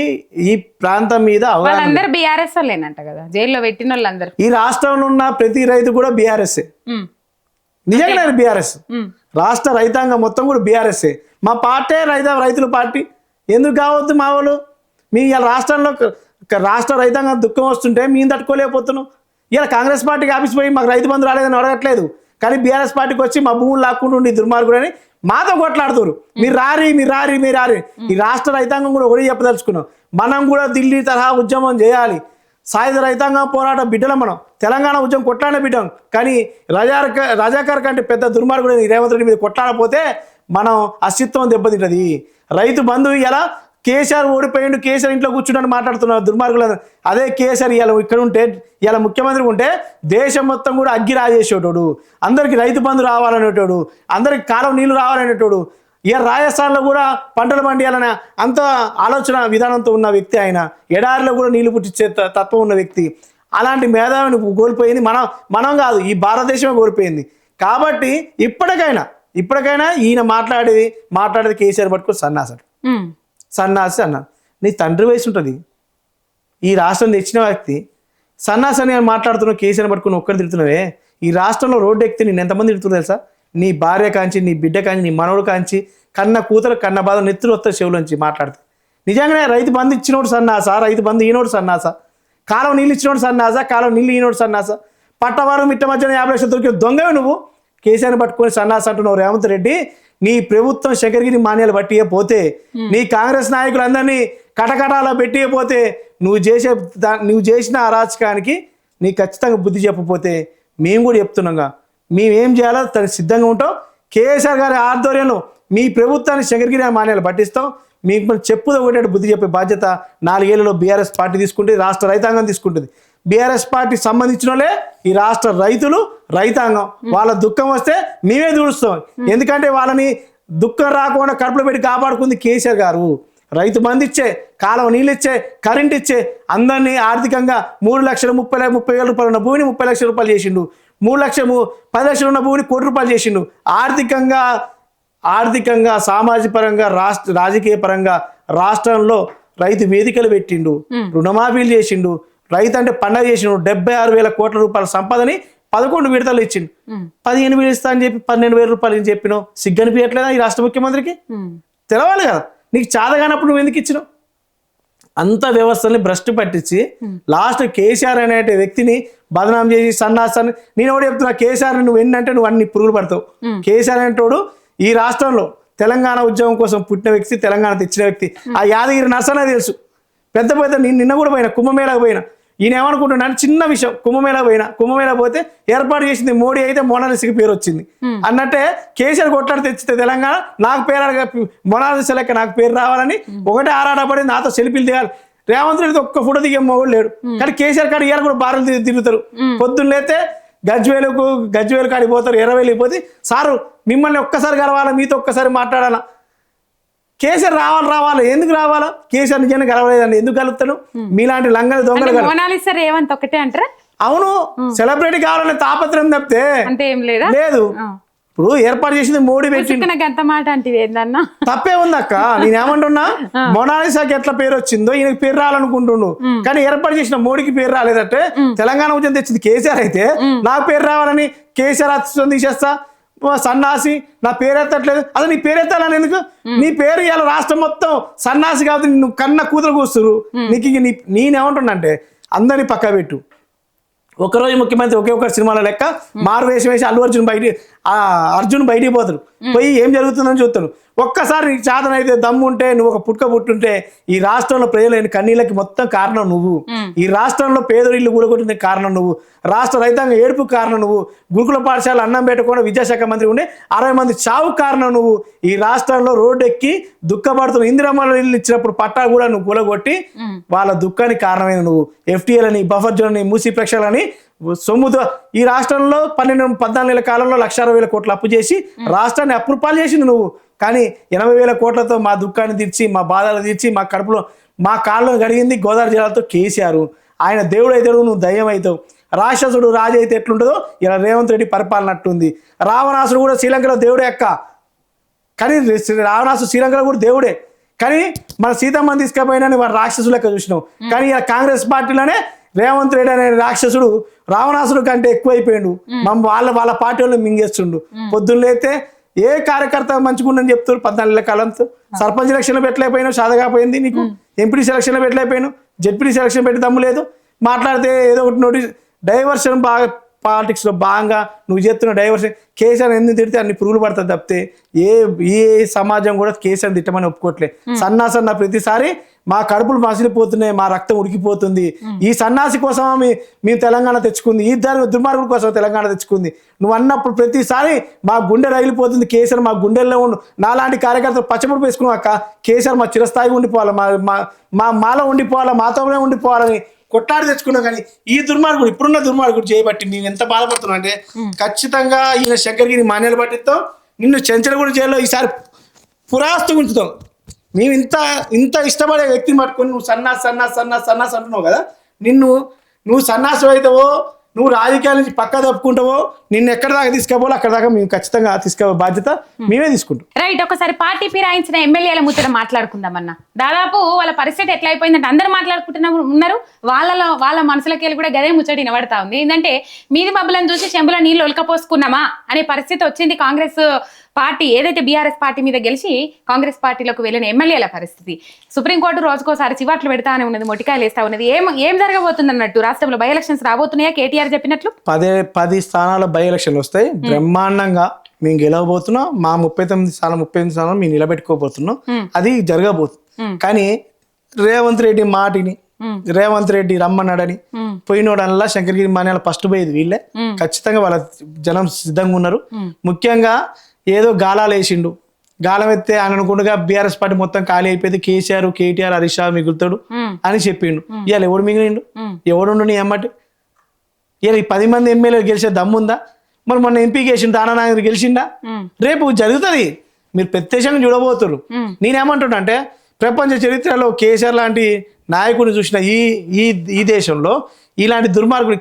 ఈ ప్రాంతం మీద వాళ్ళందరూ బీఆర్ఎస్ లేనంట కదా, జైల్లో పెట్టిన వాళ్ళందరూ. ఈ రాష్ట్రంలో ఉన్న ప్రతి రైతు కూడా బీఆర్ఎస్, నిజంగా బీఆర్ఎస్. రాష్ట్ర రైతాంగం మొత్తం కూడా బీఆర్ఎస్. మా పార్టీ రైతుల పార్టీ ఎందుకు కావద్దు? మా వాళ్ళు మీ ఇలా రాష్ట్రంలో రాష్ట్ర రైతాంగం దుఃఖం వస్తుంటే మేము తట్టుకోలేకపోతున్నాం. ఇలా కాంగ్రెస్ పార్టీకి ఆఫీస్ పోయి మాకు రైతు బంధు రాలేదని అడగట్లేదు, కానీ బీఆర్ఎస్ పార్టీకి వచ్చి మా భూములు లాక్కుంటూ ఉండి దుర్మార్గుడు అని మాతో కొట్లాడుతారు. మీరు రారి. ఈ రాష్ట్ర రైతాంగం కూడా ఒకటి చెప్పదలుచుకున్నాం, మనం కూడా ఢిల్లీ తరహా ఉద్యమం చేయాలి. సాయుధ రైతాంగం పోరాట బిడ్డలం మనం, తెలంగాణ ఉద్యమం కొట్లాడిన బిడ్డం. కానీ రజాకర్ కంటే పెద్ద దుర్మార్గుడు రేవంత్ రెడ్డి మీద కొట్లాడపోతే మనం అస్తిత్వం దెబ్బతింటది. రైతు బంధు ఇలా కేసీఆర్ ఓడిపోయిండు, కేసీఆర్ ఇంట్లో కూర్చుంటని మాట్లాడుతున్నారు దుర్మార్గులు. అదే కేసీఆర్ ఇలా ఇక్కడ ఉంటే, ఇలా ముఖ్యమంత్రి ఉంటే దేశం మొత్తం కూడా అగ్గి రాజేసేటోడు, అందరికి రైతు బంధు రావాలనేటోడు, అందరికి కాలం నీళ్లు రావాలనేటోడు. ఇక రాజస్థాన్లో కూడా పంటలు పండియాలనే అంత ఆలోచన విధానంతో ఉన్న వ్యక్తి ఆయన. ఎడారిలో కూడా నీళ్లు పుట్టించే తత్వం ఉన్న వ్యక్తి. అలాంటి మేధావిని కోల్పోయింది మనం కాదు, ఈ భారతదేశమే కోల్పోయింది. కాబట్టి ఇప్పటికైనా ఇప్పటికైనా ఈయన మాట్లాడేది కేసీఆర్ పట్టుకొని సన్నాసి అన్న నీ తండ్రి వయసు ఉంటుంది, ఈ రాష్ట్రం తెచ్చిన వ్యక్తి సన్నాసి అని మాట్లాడుతున్నావు, కేసీఆర్ పట్టుకుని ఒక్కటి తిడుతున్నావే. ఈ రాష్ట్రంలో రోడ్డు ఎక్కితే నేను ఎంతమంది తిడుతున్నారు తెలుసా? నీ భార్య కాంచి, నీ బిడ్డ కాంచి, నీ మనవడు కాంచి, కన్న కూతురు కన్న బాధ నెత్తులు వస్తాయి చెవులోంచి మాట్లాడితే. నిజంగానే రైతు బంధు ఇచ్చినోడు సన్నాసా, రైతు బంధు ఈనోడు సన్నాసా, కాలం నీళ్ళు ఇచ్చినోడు సన్నాసా, కాలం నీళ్ళు ఈనోడు సన్నాసా, పట్టవారం మిట్ట మధ్యన 50 లక్షలు దొరికిన దొంగవే నువ్వు. కేసీఆర్ పట్టుకొని సన్నాస అంటున్నావు. రేవంత్ రెడ్డి నీ ప్రభుత్వం శంకరగిరి మాన్యాలు పట్టియపోతే, నీ కాంగ్రెస్ నాయకులందరినీ కటకటాల పెట్టియపోతే, నువ్వు చేసిన అరాచకానికి నీ ఖచ్చితంగా బుద్ధి చెప్పకపోతే మేము కూడా చెప్తున్నాగా మేమేం చేయాలో తను సిద్ధంగా ఉంటాం. కేసీఆర్ గారి ఆధ్వర్యంలో మీ ప్రభుత్వాన్ని శంకరగిరి మాన్యాలు పట్టిస్తాం. మీకు మనం చెప్పుదో ఒకటి బుద్ధి చెప్పే బాధ్యత 4 ఏళ్లలో బీఆర్ఎస్ పార్టీ తీసుకుంటుంది, రాష్ట్ర రైతాంగం తీసుకుంటుంది. బీఆర్ఎస్ పార్టీ సంబంధించిన వాళ్ళే ఈ రాష్ట్ర రైతులు, రైతాంగం. వాళ్ళ దుఃఖం వస్తే మేమే దూడుస్తాం. ఎందుకంటే వాళ్ళని దుఃఖం రాకుండా కడుపులో పెట్టి కాపాడుకుంది కేసీఆర్ గారు. రైతు బంధు ఇచ్చే, కాలం నీళ్ళు ఇచ్చే, కరెంట్ ఇచ్చే, అందరినీ ఆర్థికంగా 3,30,000 రూపాయలు ఉన్న భూమిని 30 లక్షల రూపాయలు చేసిండు. 10 లక్షలు ఉన్న భూమిని 1 కోటి రూపాయలు చేసిండు. ఆర్థికంగా సామాజిక పరంగా రాజకీయ పరంగా రాష్ట్రంలో రైతు వేదికలు పెట్టిండు, రుణమాఫీలు చేసిండు, రైతు అంటే పండగ చేసిండు. 76,000 కోట్ల రూపాయల సంపదని 11 విడతలు ఇచ్చిండు. 15,000 ఇస్తా అని చెప్పి 12,000 రూపాయలు అని చెప్పినావు. సిగ్గనిపించట్లేదా ఈ రాష్ట్ర ముఖ్యమంత్రికి? తెలవాలి కదా. నీకు చాదగానప్పుడు నువ్వు ఎందుకు ఇచ్చినావు? అంత వ్యవస్థల్ని భ్రష్టు పట్టించి లాస్ట్ కేసీఆర్ అనే వ్యక్తిని బదనాం చేసి సన్నాసాన్ని. నేను కూడా చెప్తున్నా, కేసీఆర్ నువ్వు ఎన్నంటే నువ్వు అన్ని పురుగులు పడతావు. కేసీఆర్ అనేటోడు ఈ రాష్ట్రంలో తెలంగాణ ఉద్యమం కోసం పుట్టిన వ్యక్తి, తెలంగాణ తెచ్చిన వ్యక్తి. ఆ యాదగిరి నర్సనే తెలుసు. పెద్ద నేను నిన్న కూడా పోయినా, కుంభమేళకు పోయినా. ఈయన ఏమనుకుంటున్నాను, చిన్న విషయం, కుంభమేళ పోతే ఏర్పాటు చేసింది మోడీ అయితే మొనాలిసాకి పేరు వచ్చింది అన్నట్టే కేసీఆర్ కొట్లాడి తెచ్చితే తెలంగాణ నాకు పేరు మొనాలిసా లెక్క నాకు పేరు రావాలని ఒకటే ఆరాటపడి నాతో సెల్ఫీలు దిగాలి. రేవంత్ రెడ్డి ఒక్క ఫోటో దిగే మొగుడు లేడు. కానీ కేసీఆర్ కాడ ఇవాళ కూడా బారులు తిరుగుతారు. పొద్దున్న లేతే గజ్వేలు కాడికి పోతారు, 20,000 పోతే సారు మిమ్మల్ని ఒక్కసారి కలవాలా, మీతో ఒక్కసారి మాట్లాడాలా. కేసీఆర్ రావాలి. ఎందుకు రావాలా? కేసీఆర్ నిజంగా కలవలేదండి. ఎందుకు కలుపుతాను? మీలాంటి లంగలు దొంగలు ఒకటే అంటారా? అవును, సెలబ్రిటీ కావాలనే తాపత్రం తప్పితే అంటే ఏం లేదు. ఇప్పుడు ఏర్పాటు చేసింది మోడీ పెట్టి తప్పే ఉంది అక్క. నేనేమంటున్నా, మొనాలిసాకి ఎట్లా పేరు వచ్చిందో ఈయనకి పేరు రావాలనుకుంటుండు. కానీ ఏర్పాటు చేసిన మోడీకి పేరు రాలేదంటే తెలంగాణ ఉద్యమం తెచ్చింది కేసీఆర్ అయితే నాకు పేరు రావాలని కేసీఆర్ అత్యుత్వం తీసేస్తా, సన్నాసి నా పేరు ఎత్తట్లేదు. అసలు నీ పేరు ఎత్తాలని ఎందుకు? నీ పేరు ఇలా రాష్ట్రం మొత్తం సన్నాసి కాబట్టి నువ్వు కన్న కూతురు కూస్తురు. నీకు నేనేమంటున్నా అంటే అందరినీ పక్క పెట్టు. ఒకరోజు ముఖ్యమంత్రి ఒకే ఒక్క సినిమాల లెక్క మారు వేసి అర్జున్ బయటికి పోతాడు. పోయి ఏం జరుగుతుందని చూస్తాడు. ఒక్కసారి నీకు చాదన అయితే దమ్ము ఉంటే నువ్వు ఒక పుట్టుకుంటే ఈ రాష్ట్రంలో ప్రజలైన కన్నీళ్ళకి మొత్తం కారణం నువ్వు. ఈ రాష్ట్రంలో పేదరిల్లు కూడగొట్టిన కారణం నువ్వు. రాష్ట్ర రైతాంగం ఏడుపు కారణం నువ్వు. గురుకుల పాఠశాల అన్నం పెట్టకుండా విద్యాశాఖ మంత్రి ఉండే 60 మంది చావు కారణం నువ్వు. ఈ రాష్ట్రంలో రోడ్డు ఎక్కి దుఃఖపడుతున్న ఇందిరమ్మ ఇల్లు ఇచ్చినప్పుడు పట్టా కూడా నువ్వు కూలగొట్టి వాళ్ళ దుఃఖానికి కారణమైన నువ్వు. FTL అని, బఫర్ జోన్ అని, మూసీ ప్రేక్షలని సొమ్ముతో ఈ రాష్ట్రంలో 14 నెలల కాలంలో 1,60,000 కోట్లు అప్పు చేసి రాష్ట్రాన్ని అప్పుపాలు చేసింది నువ్వు. కానీ 80,000 కోట్లతో మా దుఃఖాన్ని తీర్చి, మా బాధలు తీర్చి, మా కడుపులో మా కాళ్ళను గడిగింది గోదావరి జిల్లాతో కేసీఆర్. ఆయన దేవుడు అవుతాడు, నువ్వు దయ్యం అవుతావు. రాక్షసుడు రాజు అయితే ఎట్లుంటుందో ఇలా రేవంత్ రెడ్డి పరిపాలన అట్టుంది. రావణాసుడు కూడా శ్రీలంకలో దేవుడే అక్క. కానీ రావణాసుడు శ్రీలంకలో కూడా దేవుడే. కానీ మన సీతమ్మని తీసుకుపోయినా వాడు రాక్షసుడు లెక్క చూసినావు. కానీ ఇలా కాంగ్రెస్ పార్టీలోనే రేవంత్ రెడ్డి అనే రాక్షసుడు రావణాసుడు కంటే ఎక్కువైపోయాడు. వాళ్ళ పార్టీ వాళ్ళు మింగేస్తుండు. పొద్దున్న అయితే ఏ కార్యకర్త మంచిగుండని చెప్తారు. 14 నెలల కాలంతో సర్పంచ్ ఎలక్షన్లో పెట్టలేకపోయినావు, సాధగాపోయింది నీకు. ఎంపీడీ సెలక్షన్లో పెట్టలేకపోయినావు, జెడ్పీడీ సెలక్షన్ పెట్టి దమ్ము లేదు. మాట్లాడితే ఏదో ఒకటి నోటీస్ డైవర్షన్ బాగా పాలిటిక్స్లో భాగంగా నువ్వు చేస్తున్న డైవర్షన్. కేసీఆర్ ఎందుకు తిడితే అన్ని పురుగులు పడుతుంది తప్పితే ఏ సమాజం కూడా కేసీఆర్ తిట్టమని ఒప్పుకోవట్లే. సన్నాసన్న ప్రతిసారి మా కడుపులు మసిలిపోతున్నాయి, మా రక్తం ఉడికిపోతుంది. ఈ సన్నాసి కోసం మేము తెలంగాణ తెచ్చుకుంది, ఈ దుర్మార్గుల కోసం తెలంగాణ తెచ్చుకుంది. నువ్వు అన్నప్పుడు ప్రతిసారి మా గుండె రగిలిపోతుంది. కేసీఆర్ మా గుండెల్లో ఉండు. నాలాంటి కార్యకర్తలు పచ్చముడు వేసుకున్నావు అక్క. కేసీఆర్ మా చిరస్థాయిగా ఉండిపోవాలి, మాలో ఉండిపోవాలా, మాతోనే ఉండిపోవాలని కొట్లాడి తెచ్చుకున్నావు. కానీ ఈ దుర్మార్గుడు, ఇప్పుడున్న దుర్మార్గుడు చేయబట్టి మేము ఎంత బాధపడుతున్నాం అంటే ఖచ్చితంగా ఈయన శంకర్గిరి మాన్యాలు పట్టిస్తాం. నిన్ను చెంచలగూడ జైల్లో ఈసారి పురాస్తు ఉంచుతాం. మేము ఇంత ఇష్టపడే వ్యక్తిని పట్టుకొని నువ్వు సన్నాస్ అంటున్నావు కదా. నువ్వు సన్నాసం అవుతావో నువ్వు రాజకీయాల నుంచి పక్క తప్పుకుంటావో నిన్ను ఎక్కడ దాకా తీసుకుపోవాలో అక్కడ దాకా మేము ఖచ్చితంగా తీసుకుపోయే బాధ్యత మేమే తీసుకుంటాం. రైట్, ఒకసారి పార్టీ ఫిరాయించిన ఎమ్మెల్యేల ముచ్చట మాట్లాడుకుందామన్నా. దాదాపు వాళ్ళ పరిస్థితి ఎట్లా అయిపోయిందంటే అందరూ మాట్లాడుకుంటున్నా ఉన్నారు, వాళ్ళ మనసులకి వెళ్ళి కూడా గదే ముచ్చట వినబడతా ఉంది. ఏంటంటే మీది మబ్బులను చూసి చెంబుల నీళ్ళు ఒలకపోసుకున్నామా అనే పరిస్థితి వచ్చింది. కాంగ్రెస్ పార్టీ ఏదైతే బీఆర్ఎస్ పార్టీ మీద గెలిచి కాంగ్రెస్ పార్టీలోకి వెళ్ళిన ఎమ్మెల్యేల పరిస్థితి. సుప్రీంకోర్టు రోజుకోసారి చివాట్లు పెడతానే ఉన్నది, మొటికాయలు వేస్తా ఉన్నది. ఏం జరగబోతుంది అన్నట్టు? రాష్ట్రంలో బై ఎలక్షన్స్ రాబోతున్నాయా కేటీఆర్ చెప్పినట్లు? 10 స్థానాల బై ఎలక్షన్లు వస్తాయి. బ్రహ్మాండంగా మేము గెలవబోతున్నాం. మా 38 స్థానాలు మేము నిలబెట్టుకోబోతున్నాం. అది జరగబోతుంది. కానీ రేవంత్ రెడ్డి మాటిని రేవంత్ రెడ్డి రమ్మన్నాడని పోయినోడల్లా శంకరగిరి మాన్యాల ఫస్ట్ పోయేది వీళ్ళే. ఖచ్చితంగా వాళ్ళ జనం సిద్ధంగా ఉన్నారు. ముఖ్యంగా ఏదో గాలాలు వేసిండు, గాలం ఎత్తే అని అనుకుంటుగా బీఆర్ఎస్ పార్టీ మొత్తం ఖాళీ అయిపోయింది, కేసీఆర్ కేటీఆర్ హరీష్ రావు మిగులుతాడు అని చెప్పిండు. ఇవాళ ఎవడు మిగిలిండు? ఎవడుండు నీ అమ్మటి? ఇలా 10 మంది ఎమ్మెల్యేలు గెలిచే దమ్ముందా? మరి మొన్న ఎంపీ గెలిచిండు, దానానాయకుడు గెలిచిండా? రేపు జరుగుతుంది, మీరు ప్రత్యక్షంగా చూడబోతున్నారు. నేనేమంటున్నా అంటే ప్రపంచ చరిత్రలో కేసీఆర్ లాంటి నాయకుడిని చూసిన ఈ దేశంలో ఇలాంటి దుర్మార్గుడు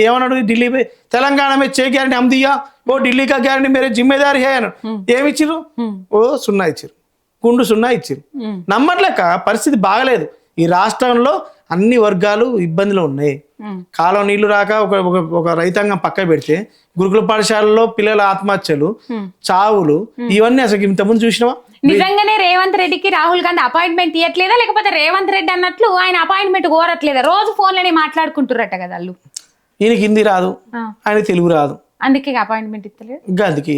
ఏమన్నాడు? ఢిల్లీ తెలంగాణ మీద చే గ్యారంటీ హమ్ దియా, ఓ ఢిల్లీ కా గ్యారంటీ మేరే జిమ్మేదారి హే అన్నాడు. ఏమిచ్చిర్రు? ఓ 0 ఇచ్చిర్రు, కుండు 0 ఇచ్చిర్రు. నమ్మట్లేక పరిస్థితి బాగలేదు. ఈ రాష్ట్రంలో అన్ని వర్గాలు ఇబ్బందులు ఉన్నాయి. కాలం నీళ్లు రాక ఒక రైతాంగం పక్క పెడితే గురుకుల పాఠశాలలో పిల్లల ఆత్మహత్యలు, చావులు, ఇవన్నీ అసలు ఇంతకుముందు చూసినావా? నిజంగానే రేవంత్ రెడ్డికి రాహుల్ గాంధీ అపాయింట్మెంట్ ఇవ్వట్లేదా, లేకపోతే రేవంత్ రెడ్డి అన్నట్లు ఆయన అపాయింట్మెంట్ కోరట్లేదా? రోజు ఫోన్లోనే మాట్లాడుకుంటురట కదా వాళ్ళు. ఈయనకి హిందీ రాదు, ఆయన తెలుగు రాదు, అందుకే అపాయింట్మెంట్ ఇస్తలేదు. అందుకే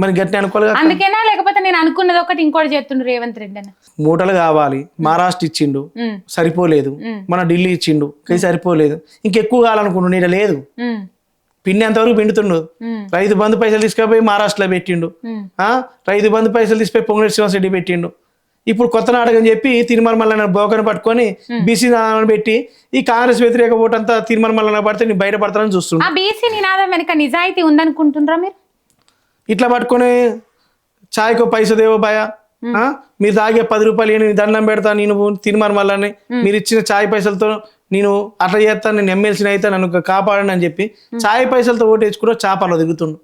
మరి గట్టి అనుకోవాలి. అందుకేనా, లేకపోతే నేను అనుకున్నది ఒకటి ఇంకోటి చేస్తుండ్రు రేవంత్ రెడ్డి అన్న. మూటలు కావాలి, మహారాష్ట్ర ఇచ్చిండు సరిపోలేదు, మన ఢిల్లీ ఇచ్చిండు కానీ సరిపోలేదు, ఇంకెక్కువ కావాలనుకుంటు నీడ లేదు. పిండి అంతవరకు పిండుతుండు. రైతు బంధు పైసలు తీసుకుపోయి మహారాష్ట్రలో పెట్టిండు, రైతు బంధు పైసలు తీసుకుపోయి పొంగులేటి శ్రీనివాసరెడ్డి పెట్టిండు. ఇప్పుడు కొత్త నాటకం చెప్పి తిరుమల మల్లన్న బోకను పట్టుకొని బీసీ నినాదం పెట్టి ఈ కాంగ్రెస్ వ్యతిరేక ఓటు అంతా తిరుమల మల్లన్న పడితే నేను బయట పడతానని చూస్తుండే. బీసీ నినాదం వెనక నిజాయితీ ఉందనుకుంటున్నారా మీరు? ఇట్లా పట్టుకొని చాయ్కో పైస దేవో భయ, మీరు తాగే 10 రూపాయలు దండం పెడతా నేను తిరుమల మల్లన్ని, మీరు ఇచ్చిన చాయ్ పైసలతో నేను అట్లా చేస్తాను, నేను ఎమ్మెల్సీని అయితే నన్ను కాపాడండి అని చెప్పి చాయ్ పైసలతో ఓటు వేసుకున్నా చాపలో దిగుతుండు.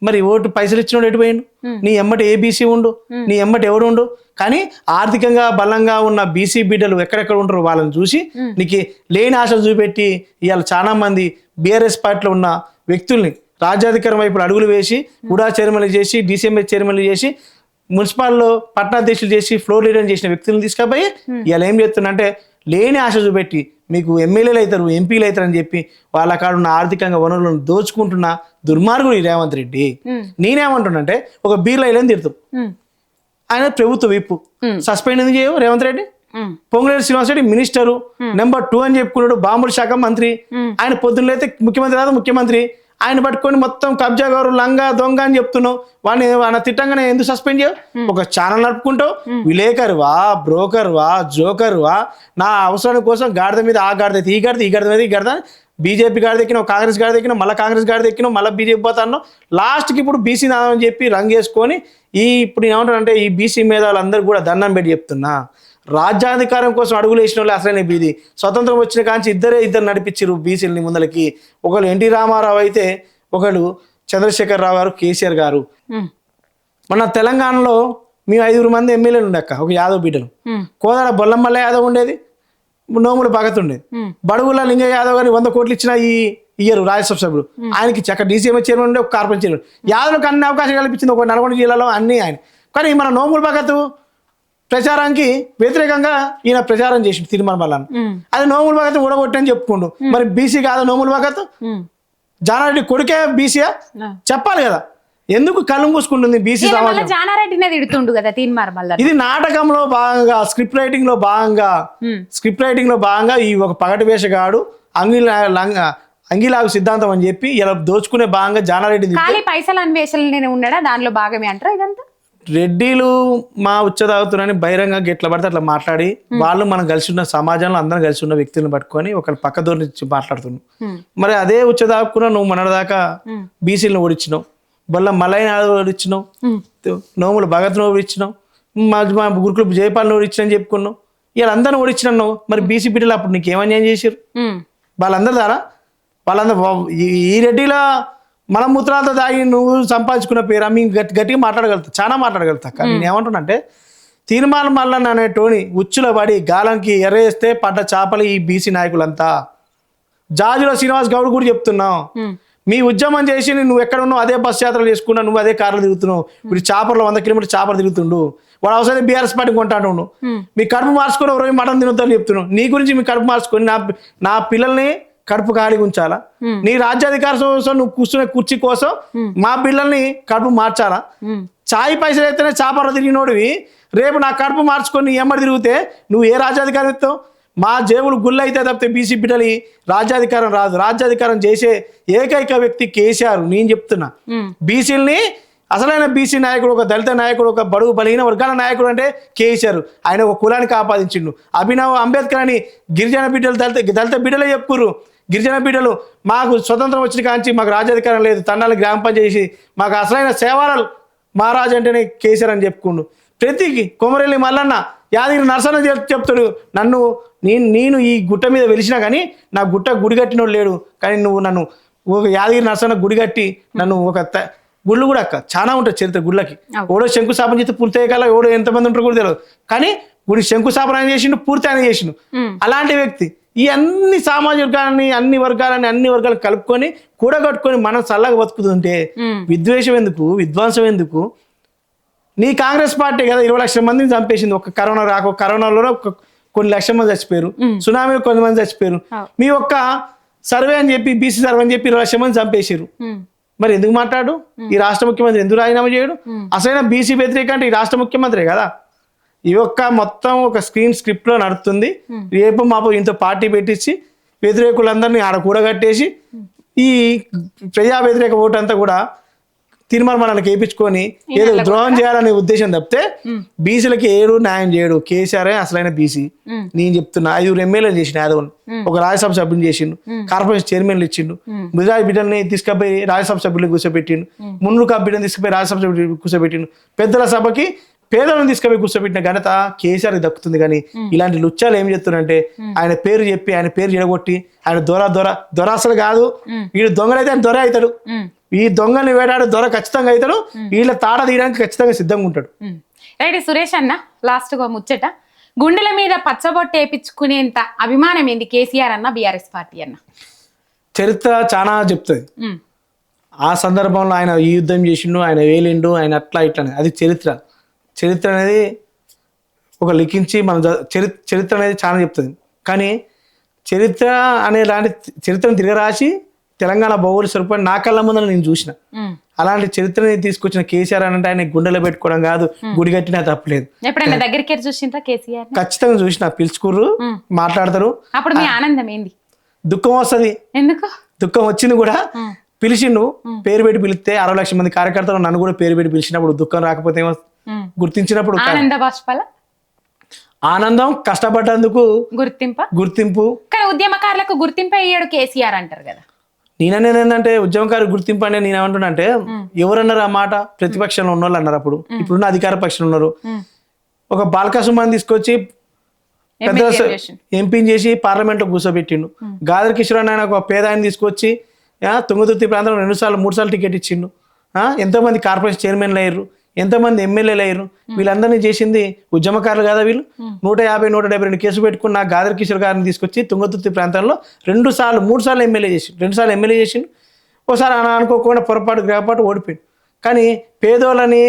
మరి ఓటు పైసలు ఇచ్చినోడు ఎటు పోయిండు? నీ ఎమ్మటి ఏబీసీ ఉండు, నీ ఎమ్మటి ఎవడు ఉండు. కానీ ఆర్థికంగా బలంగా ఉన్న బీసీ బిడ్డలు ఎక్కడెక్కడ ఉంటారు వాళ్ళని చూసి నీకు లేని ఆశలు చూపెట్టి ఇవాళ చాలా మంది బీఆర్ఎస్ పార్టీలో ఉన్న వ్యక్తుల్ని రాజ్యాధికారం వైపు అడుగులు వేసి ఉడా చైర్మన్లు చేసి DCMS చైర్మన్లు చేసి మున్సిపాల్లో పట్టణాధ్యక్షులు చేసి ఫ్లోర్ లీడర్ చేసిన వ్యక్తులను తీసుకుపోయి ఇవాళ ఏం చేస్తున్నంటే లేని ఆశ చూపెట్టి మీకు ఎమ్మెల్యేలు అవుతారు, ఎంపీలు అవుతారు అని చెప్పి వాళ్ళ కాడ ఉన్న ఆర్థికంగా వనరులను దోచుకుంటున్న దుర్మార్గుడు ఈ రేవంత్ రెడ్డి. నేనేమంటున్నంటే ఒక బీర్లో ఇలా తిడతాం, ఆయన ప్రభుత్వ విప్పు సస్పెండ్ ఎందుకు చేయవు రేవంత్ రెడ్డి? పొంగులేటి శ్రీనివాసరెడ్డి మినిస్టరు నెంబర్ 2 అని చెప్పుకున్నాడు, బాంబుల శాఖ మంత్రి. ఆయన పొద్దున్నైతే ముఖ్యమంత్రి రాదు, ముఖ్యమంత్రి ఆయన పట్టుకొని మొత్తం కబ్జా గారు లంగా దొంగ అని చెప్తున్నావు. వాడిని తిట్టంగానే ఎందుకు సస్పెండ్ చేయవు? ఒక ఛానల్ నడుపుకుంటావు, విలేకరువా, బ్రోకర్వా, జోకర్వా, నా అవసరం కోసం గాడిద మీద ఆ గాడిద ఈ గాడిద, ఈ గాడిద మీద ఈ గాడిద, బీజేపీ గాడి దెక్కినావు, కాంగ్రెస్ గాడి దెక్కినావు, మళ్ళీ కాంగ్రెస్ గాడి దెక్కినావు, మళ్ళీ బీజేపీ పోతాను. లాస్ట్కి ఇప్పుడు బీసీ నాదని చెప్పి రంగేసుకొని ఇప్పుడు ఏమంటానంటే ఈ బీసీ మేధావులందరూ కూడా దండం పెట్టి చెప్తున్నా, రాజ్యాధికారం కోసం అడుగులు వేసిన వాళ్ళు అసలైన బీది స్వతంత్రం వచ్చిన కాంచి ఇద్దరు నడిపించారు బీసీలని ముందలకి. ఒకళ్ళు ఎన్టీ రామారావు అయితే ఒకళ్ళు చంద్రశేఖర్ రావు గారు, కేసీఆర్ గారు. మన తెలంగాణలో మేము 5 మంది ఎమ్మెల్యేలు ఉండక్క, ఒక యాదవ్ బిడ్డలు. కోదాడ బొల్లమల్ల యాదవ్ ఉండేది, నోముల భగత్ ఉండేది. బడుగుల లింగ యాదవ్ గారిని 100 కోట్లు ఇచ్చిన ఈ ఇయ్యరు రాజ్యసభ సభ్యుడు. ఆయనకి చక్క DCMS చైర్మన్ ఉండే, ఒక కార్పొరేషన్ చైర్మన్. యాదవ్కి అన్ని అవకాశాలు కల్పించింది ఒక నల్గొండ జిల్లాలో అన్ని ఆయన. కానీ మన నోముల భగత్ ప్రచారానికి వ్యతిరేకంగా ఈయన ప్రచారం చేసిండు తిరుమల మల్లన్న. అది నోముల భగత్ ఊడగొట్టని చెప్పుకుండు. మరి బీసీ కాదా నోముల భగత్? జానారెడ్డి కొడుకే బీసీయా? చెప్పాలి కదా. ఎందుకు కళ్ళు మూసుకుంటుంది బీసీ సమాజం? జానారెడ్డినే తిడుతుండు కదా తీన్మార్ మల్లన్న. ఇది నాటకంలో భాగంగా, స్క్రిప్ట్ రైటింగ్ లో భాగంగా ఈ ఒక పగటి వేషగాడు అంగిలాగు సిద్ధాంతం అని చెప్పి ఇలా దోచుకునే భాగంగా జానారెడ్డి పైసలు అన్వేషణ ఉన్నాడా దానిలో భాగమే అంటారా? ఇదంతా రెడ్డిలు మా ఉచ్చ తాగుతున్నారని బహిరంగ ఎట్లా పడితే అట్లా మాట్లాడి వాళ్ళు మనం కలిసి ఉన్న సమాజంలో అందరం కలిసి ఉన్న వ్యక్తులను పట్టుకొని ఒకళ్ళు పక్క దూరం నుంచి మాట్లాడుతున్నాం. మరి అదే ఉచ్చ తాగుకున్నా నువ్వు మొన్నటిదాకా బీసీలను ఓడించినావు, బొల్ల మల్లయ్య ఓడించినావు, నోముల భగత్ ఓడించినావు, మా గురుకులు జయపాలను ఓడించిన అని చెప్పుకున్నావు. వీళ్ళందరినీ ఓడించినావు. మరి బీసీ బిడ్డలు అప్పుడు నీకు ఏమన్యాయం చేశారు? వాళ్ళందరి ద్వారా వాళ్ళందరూ ఈ రెడ్డిలో మలమూత్రాలతో తాగి నువ్వు సంపాదించుకున్న పేరు అమ్మి గట్టిగా మాట్లాడగలుగుతా, చాలా మాట్లాడగలుగుతా. కానీ నేను ఏమంటున్నానంటే తీర్మానం మల్లన్న అనే టోని ఉచ్చులో పడి గాలంకి ఎర్రేస్తే పడ్డ చేపలు ఈ బీసీ నాయకులంతా. జాజుల శ్రీనివాస్ గౌడ్ కూడా చెప్తున్నావు, మీ ఉద్యమం చేసి నువ్వు ఎక్కడ ఉన్నావు అదే బస్ యాత్రలు చేసుకున్నావు, నువ్వు అదే కార్లు తిరుగుతున్నావు. ఇప్పుడు చాపర్లో 100 కిలోమీటర్ చాపర్ తిరుగుతుండు, వాడు అవసరం బీఆర్ఎస్ పార్టీ కొంటాడు. మీ కడుపు మార్చుకొని ఎవరు మటన్ తినొద్దని చెప్తున్నావు. నీ గురించి మీ కడుపు మార్చుకొని నా పిల్లల్ని కడుపు ఖాళీగా ఉంచాలా? నీ రాజ్యాధికార కోసం నువ్వు కూర్చునే కుర్చీ కోసం మా పిల్లల్ని కడుపు మార్చాలా? చాయ్ పైసలు అయితేనే చాపర్లో తిరిగినోడివి రేపు నా కడుపు మార్చుకొని ఎమ్మడి తిరిగితే నువ్వు ఏ రాజ్యాధికారం ఇస్తావు? మా జేబులు గుళ్ళు అయితే తప్పితే బీసీ బిడ్డలి రాజ్యాధికారం రాదు. రాజ్యాధికారం చేసే ఏకైక వ్యక్తి కేసీఆర్. నేను చెప్తున్నా, బీసీలని అసలైన బీసీ నాయకుడు, ఒక దళిత నాయకుడు, ఒక బడుగు బలహీన వర్గాల నాయకుడు అంటే కేసీఆర్. ఆయన ఒక కులానికి ఆపాదించిండు. అభినవ్ అంబేద్కర్ అని గిరిజన బిడ్డలు దళిత బిడ్డలే చెప్పుకుర్రు. గిరిజన బిడ్డలు మాకు స్వతంత్రం వచ్చిన కాంచి మాకు రాజ్యాధికారం లేదు, తండాలు గ్రామ పంచాయతీ మాకు అసలైన సేవలు మహారాజు అంటేనే కేసీఆర్ అని చెప్పుకుండు. ప్రతికి కొమరెల్లి మల్లన్న యాదగిరి నరసన్న చెప్తాడు, నేను ఈ గుట్ట మీద వెలిసినా కానీ నా గుట్ట గుడి కట్టినోడు లేడు, కానీ నువ్వు నన్ను ఒక యాదగిరి నరసన్న గుడి కట్టి నన్ను ఒక గుళ్ళు కూడా అక్క చాలా ఉంటుంది చరిత్ర గుళ్ళకి. ఓడో శంకుస్థాపన చేస్తే పూర్తి అయ్యేకాల ఓడో ఎంతమంది ఉంటారు కూడా తెలియదు, కానీ గుడి శంకుస్థాపన ఆయన చేసిండు, పూర్తి ఆయన చేసిండు. అలాంటి వ్యక్తి ఈ అన్ని సామాజిక వర్గాలని అన్ని వర్గాలు కలుపుకొని కూడగట్టుకొని మనం చల్లగా బతుకుతుంటే విద్వేషం ఎందుకు, విధ్వంసం ఎందుకు? నీ కాంగ్రెస్ పార్టీ కదా 20 లక్షల మందిని చంపేసింది. ఒక కరోనాలో కొన్ని లక్షల మంది చచ్చిపోయారు, సునామీలో కొంతమంది చచ్చిపోయారు. మీ ఒక్క సర్వే అని చెప్పి బీసీ సర్వే అని చెప్పి 20 లక్షల మంది చంపేసారు. మరి ఎందుకు మాట్లాడు? ఈ రాష్ట్ర ముఖ్యమంత్రి ఎందుకు రాజీనామా చేయడు? అసలైన బీసీ వ్యతిరేక అంటే ఈ రాష్ట్ర ముఖ్యమంత్రి కదా. ఈ ఒక్క మొత్తం ఒక స్క్రిప్ట్ లో నడుస్తుంది. రేపు మాపు ఇంత పార్టీ పెట్టించి వ్యతిరేకులందరినీ ఆడ కూడగట్టేసి ఈ ప్రజా వ్యతిరేక ఓటు అంతా కూడా తీర్మానాలకు వేయించుకొని ఏదో ద్రోహం చేయాలనే ఉద్దేశం తప్పితే బీసీలకి ఏడు న్యాయం చేయడు. కేసీఆర్ అసలైన బీసీ. నేను చెప్తున్నా, 5 ఎమ్మెల్యేలు చేసిన యాదవ్, ఒక రాజ్యసభ సభ్యుని చేసిండు, కార్పొరేషన్ చైర్మన్లు ఇచ్చిండు, ముదిరాజ్ బిడ్డల్ని తీసుకుపోయి రాజ్యసభ సభ్యులు కూర్చోబెట్టిండు, మున్నూరు బిడ్డని తీసుకుపోయి రాజ్యసభ సభ్యులు కూర్చోబెట్టిండు, పెద్దల సభకి పేదలను తీసుకుపోయి కూర్చోబెట్టిన ఘనత కేసీఆర్ దక్కుతుంది. కానీ ఇలాంటి లుచ్చాలు ఏం చెప్తున్నారంటే ఆయన పేరు చెప్పి ఆయన పేరు చెడగొట్టి ఆయన దొర అసలు కాదు, వీడు దొంగలైతే ఆయన దొర అవుతాడు, ఈ దొంగని వేటాడు దొర ఖచ్చితంగా అవుతాడు, వీళ్ళ తాడ తీయడానికి ఖచ్చితంగా సిద్ధంగా ఉంటాడు. రైట్ సురేష్ అన్న, లాస్ట్ గా ముచ్చట, గుండెల మీద పచ్చబొట్టు వేయించుకునేంత అభిమానం ఏంది కేసీఆర్ అన్న బీఆర్ఎస్ పార్టీ అన్న? చరిత్ర చాలా చెప్తుంది. ఆ సందర్భంలో ఆయన ఈ యుద్ధం చేసిండు, ఆయన వేలిండు, ఆయన అట్లా ఇట్లా, అది చరిత్ర అనేది ఒక లిఖించి మన చరిత్ర అనేది చాలా చెప్తుంది. కానీ చరిత్ర అనే లాంటి చరిత్రను తిరగరాసి తెలంగాణ భౌగోళిక స్వరూపం నా కళ్ళ ముందు నేను చూసిన. అలాంటి చరిత్రని తీసుకొచ్చిన కేసీఆర్ అంటే ఆయన గుండెలో పెట్టుకోవడం కాదు, గుడి కట్టినా తప్పలేదు. ఎప్పుడైనా దగ్గరికి చూసిందా కేసీఆర్? ఖచ్చితంగా చూసిన, పిలుచుకుర్రు, మాట్లాడతారు. అప్పుడు మీ ఆనందం ఏంది? దుఃఖం వస్తుంది. ఎందుకు దుఃఖం వచ్చింది కూడా, పిలిచిండు, పేరు పెట్టి పిలిస్తే 60 లక్షల మంది కార్యకర్తలు నన్ను కూడా పేరు పెట్టి పిలిచినప్పుడు దుఃఖం రాకపోతే గుర్తించినప్పుడు ఆనందం, కష్టపడ్డందుకు గుర్తింపు. కానీ ఉద్యమకారులకు గుర్తింపు అయ్యాడు కేసీఆర్ అంటారు కదా. నేననేది ఏంటంటే ఉద్యమకారు గుర్తింపు అంటే నేను ఏమంటున్నా అంటే, ఎవరన్నారు ఆ మాట? ప్రతిపక్షంలో ఉన్న వాళ్ళు అన్నారు. అప్పుడు ఇప్పుడున్న అధికార పక్షంలో ఉన్నారు. ఒక బాల్కా సుమన్ తీసుకొచ్చి పెద్ద ఎంపీని చేసి పార్లమెంట్ లో కూర్చోబెట్టిండు. గాదర్ కిషోర్ ఆయన ఒక పేద ఆయన తీసుకొచ్చి తుంగతుర్తి ప్రాంతంలో 2 సార్లు 3 సార్లు టికెట్ ఇచ్చిండు. ఎంతోమంది కార్పొరేషన్ చైర్మన్లు అయ్యారు, ఎంతోమంది ఎమ్మెల్యేలు అయ్యారు. వీళ్ళందరినీ చేసింది ఉద్యమకారులు కదా వీళ్ళు. 150-172 కేసులు పెట్టుకున్న గాదర్ కిషోర్ గారిని తీసుకొచ్చి తుంగతుర్తి ప్రాంతంలో 3 సార్లు ఎమ్మెల్యే చేసిండు. ఒకసారి అనుకోకుండా గ్రహపాటు ఓడిపోయింది. కానీ పేదోళ్ళని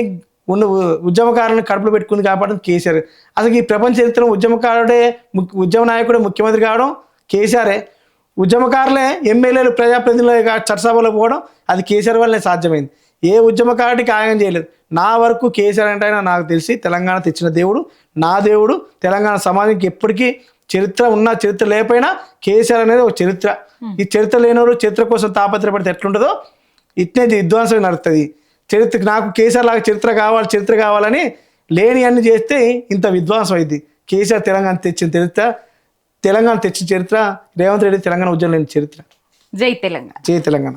ఉద్యమకారులను కడుపులో పెట్టుకుంది కాబట్టి కేసీఆర్. అసలు ఈ ప్రపంచ చరిత్రలో ఉద్యమ నాయకుడే ముఖ్యమంత్రి కావడం కేసీఆరే. ఉద్యమకారులే ఎమ్మెల్యేలు ప్రజాప్రతినిధులు చట్టసభలో పోవడం అది కేసీఆర్ వల్లనే సాధ్యమైంది. ఏ ఉద్యమకారుడికి ఆయం చేయలేదు. నా వరకు కేసీఆర్ అంటే నాకు తెలిసి తెలంగాణ తెచ్చిన దేవుడు, నా దేవుడు. తెలంగాణ సమాజానికి ఎప్పటికీ చరిత్ర ఉన్నా చరిత్ర లేకపోయినా కేసీఆర్ అనేది ఒక చరిత్ర. ఈ చరిత్ర లేనివారు చరిత్ర కోసం తాపత్రపడితే ఎట్లుంటుందో ఇట్నే విధ్వంసం నడుస్తుంది. నాకు కేసీఆర్ లాగా చరిత్ర కావాలని లేని అన్ని చేస్తే ఇంత విధ్వంసం అయింది. కేసీఆర్ తెలంగాణ తెచ్చిన చరిత్ర, రేవంత్ రెడ్డి తెలంగాణ ఉద్యమం లేని చరిత్ర. జై తెలంగాణ.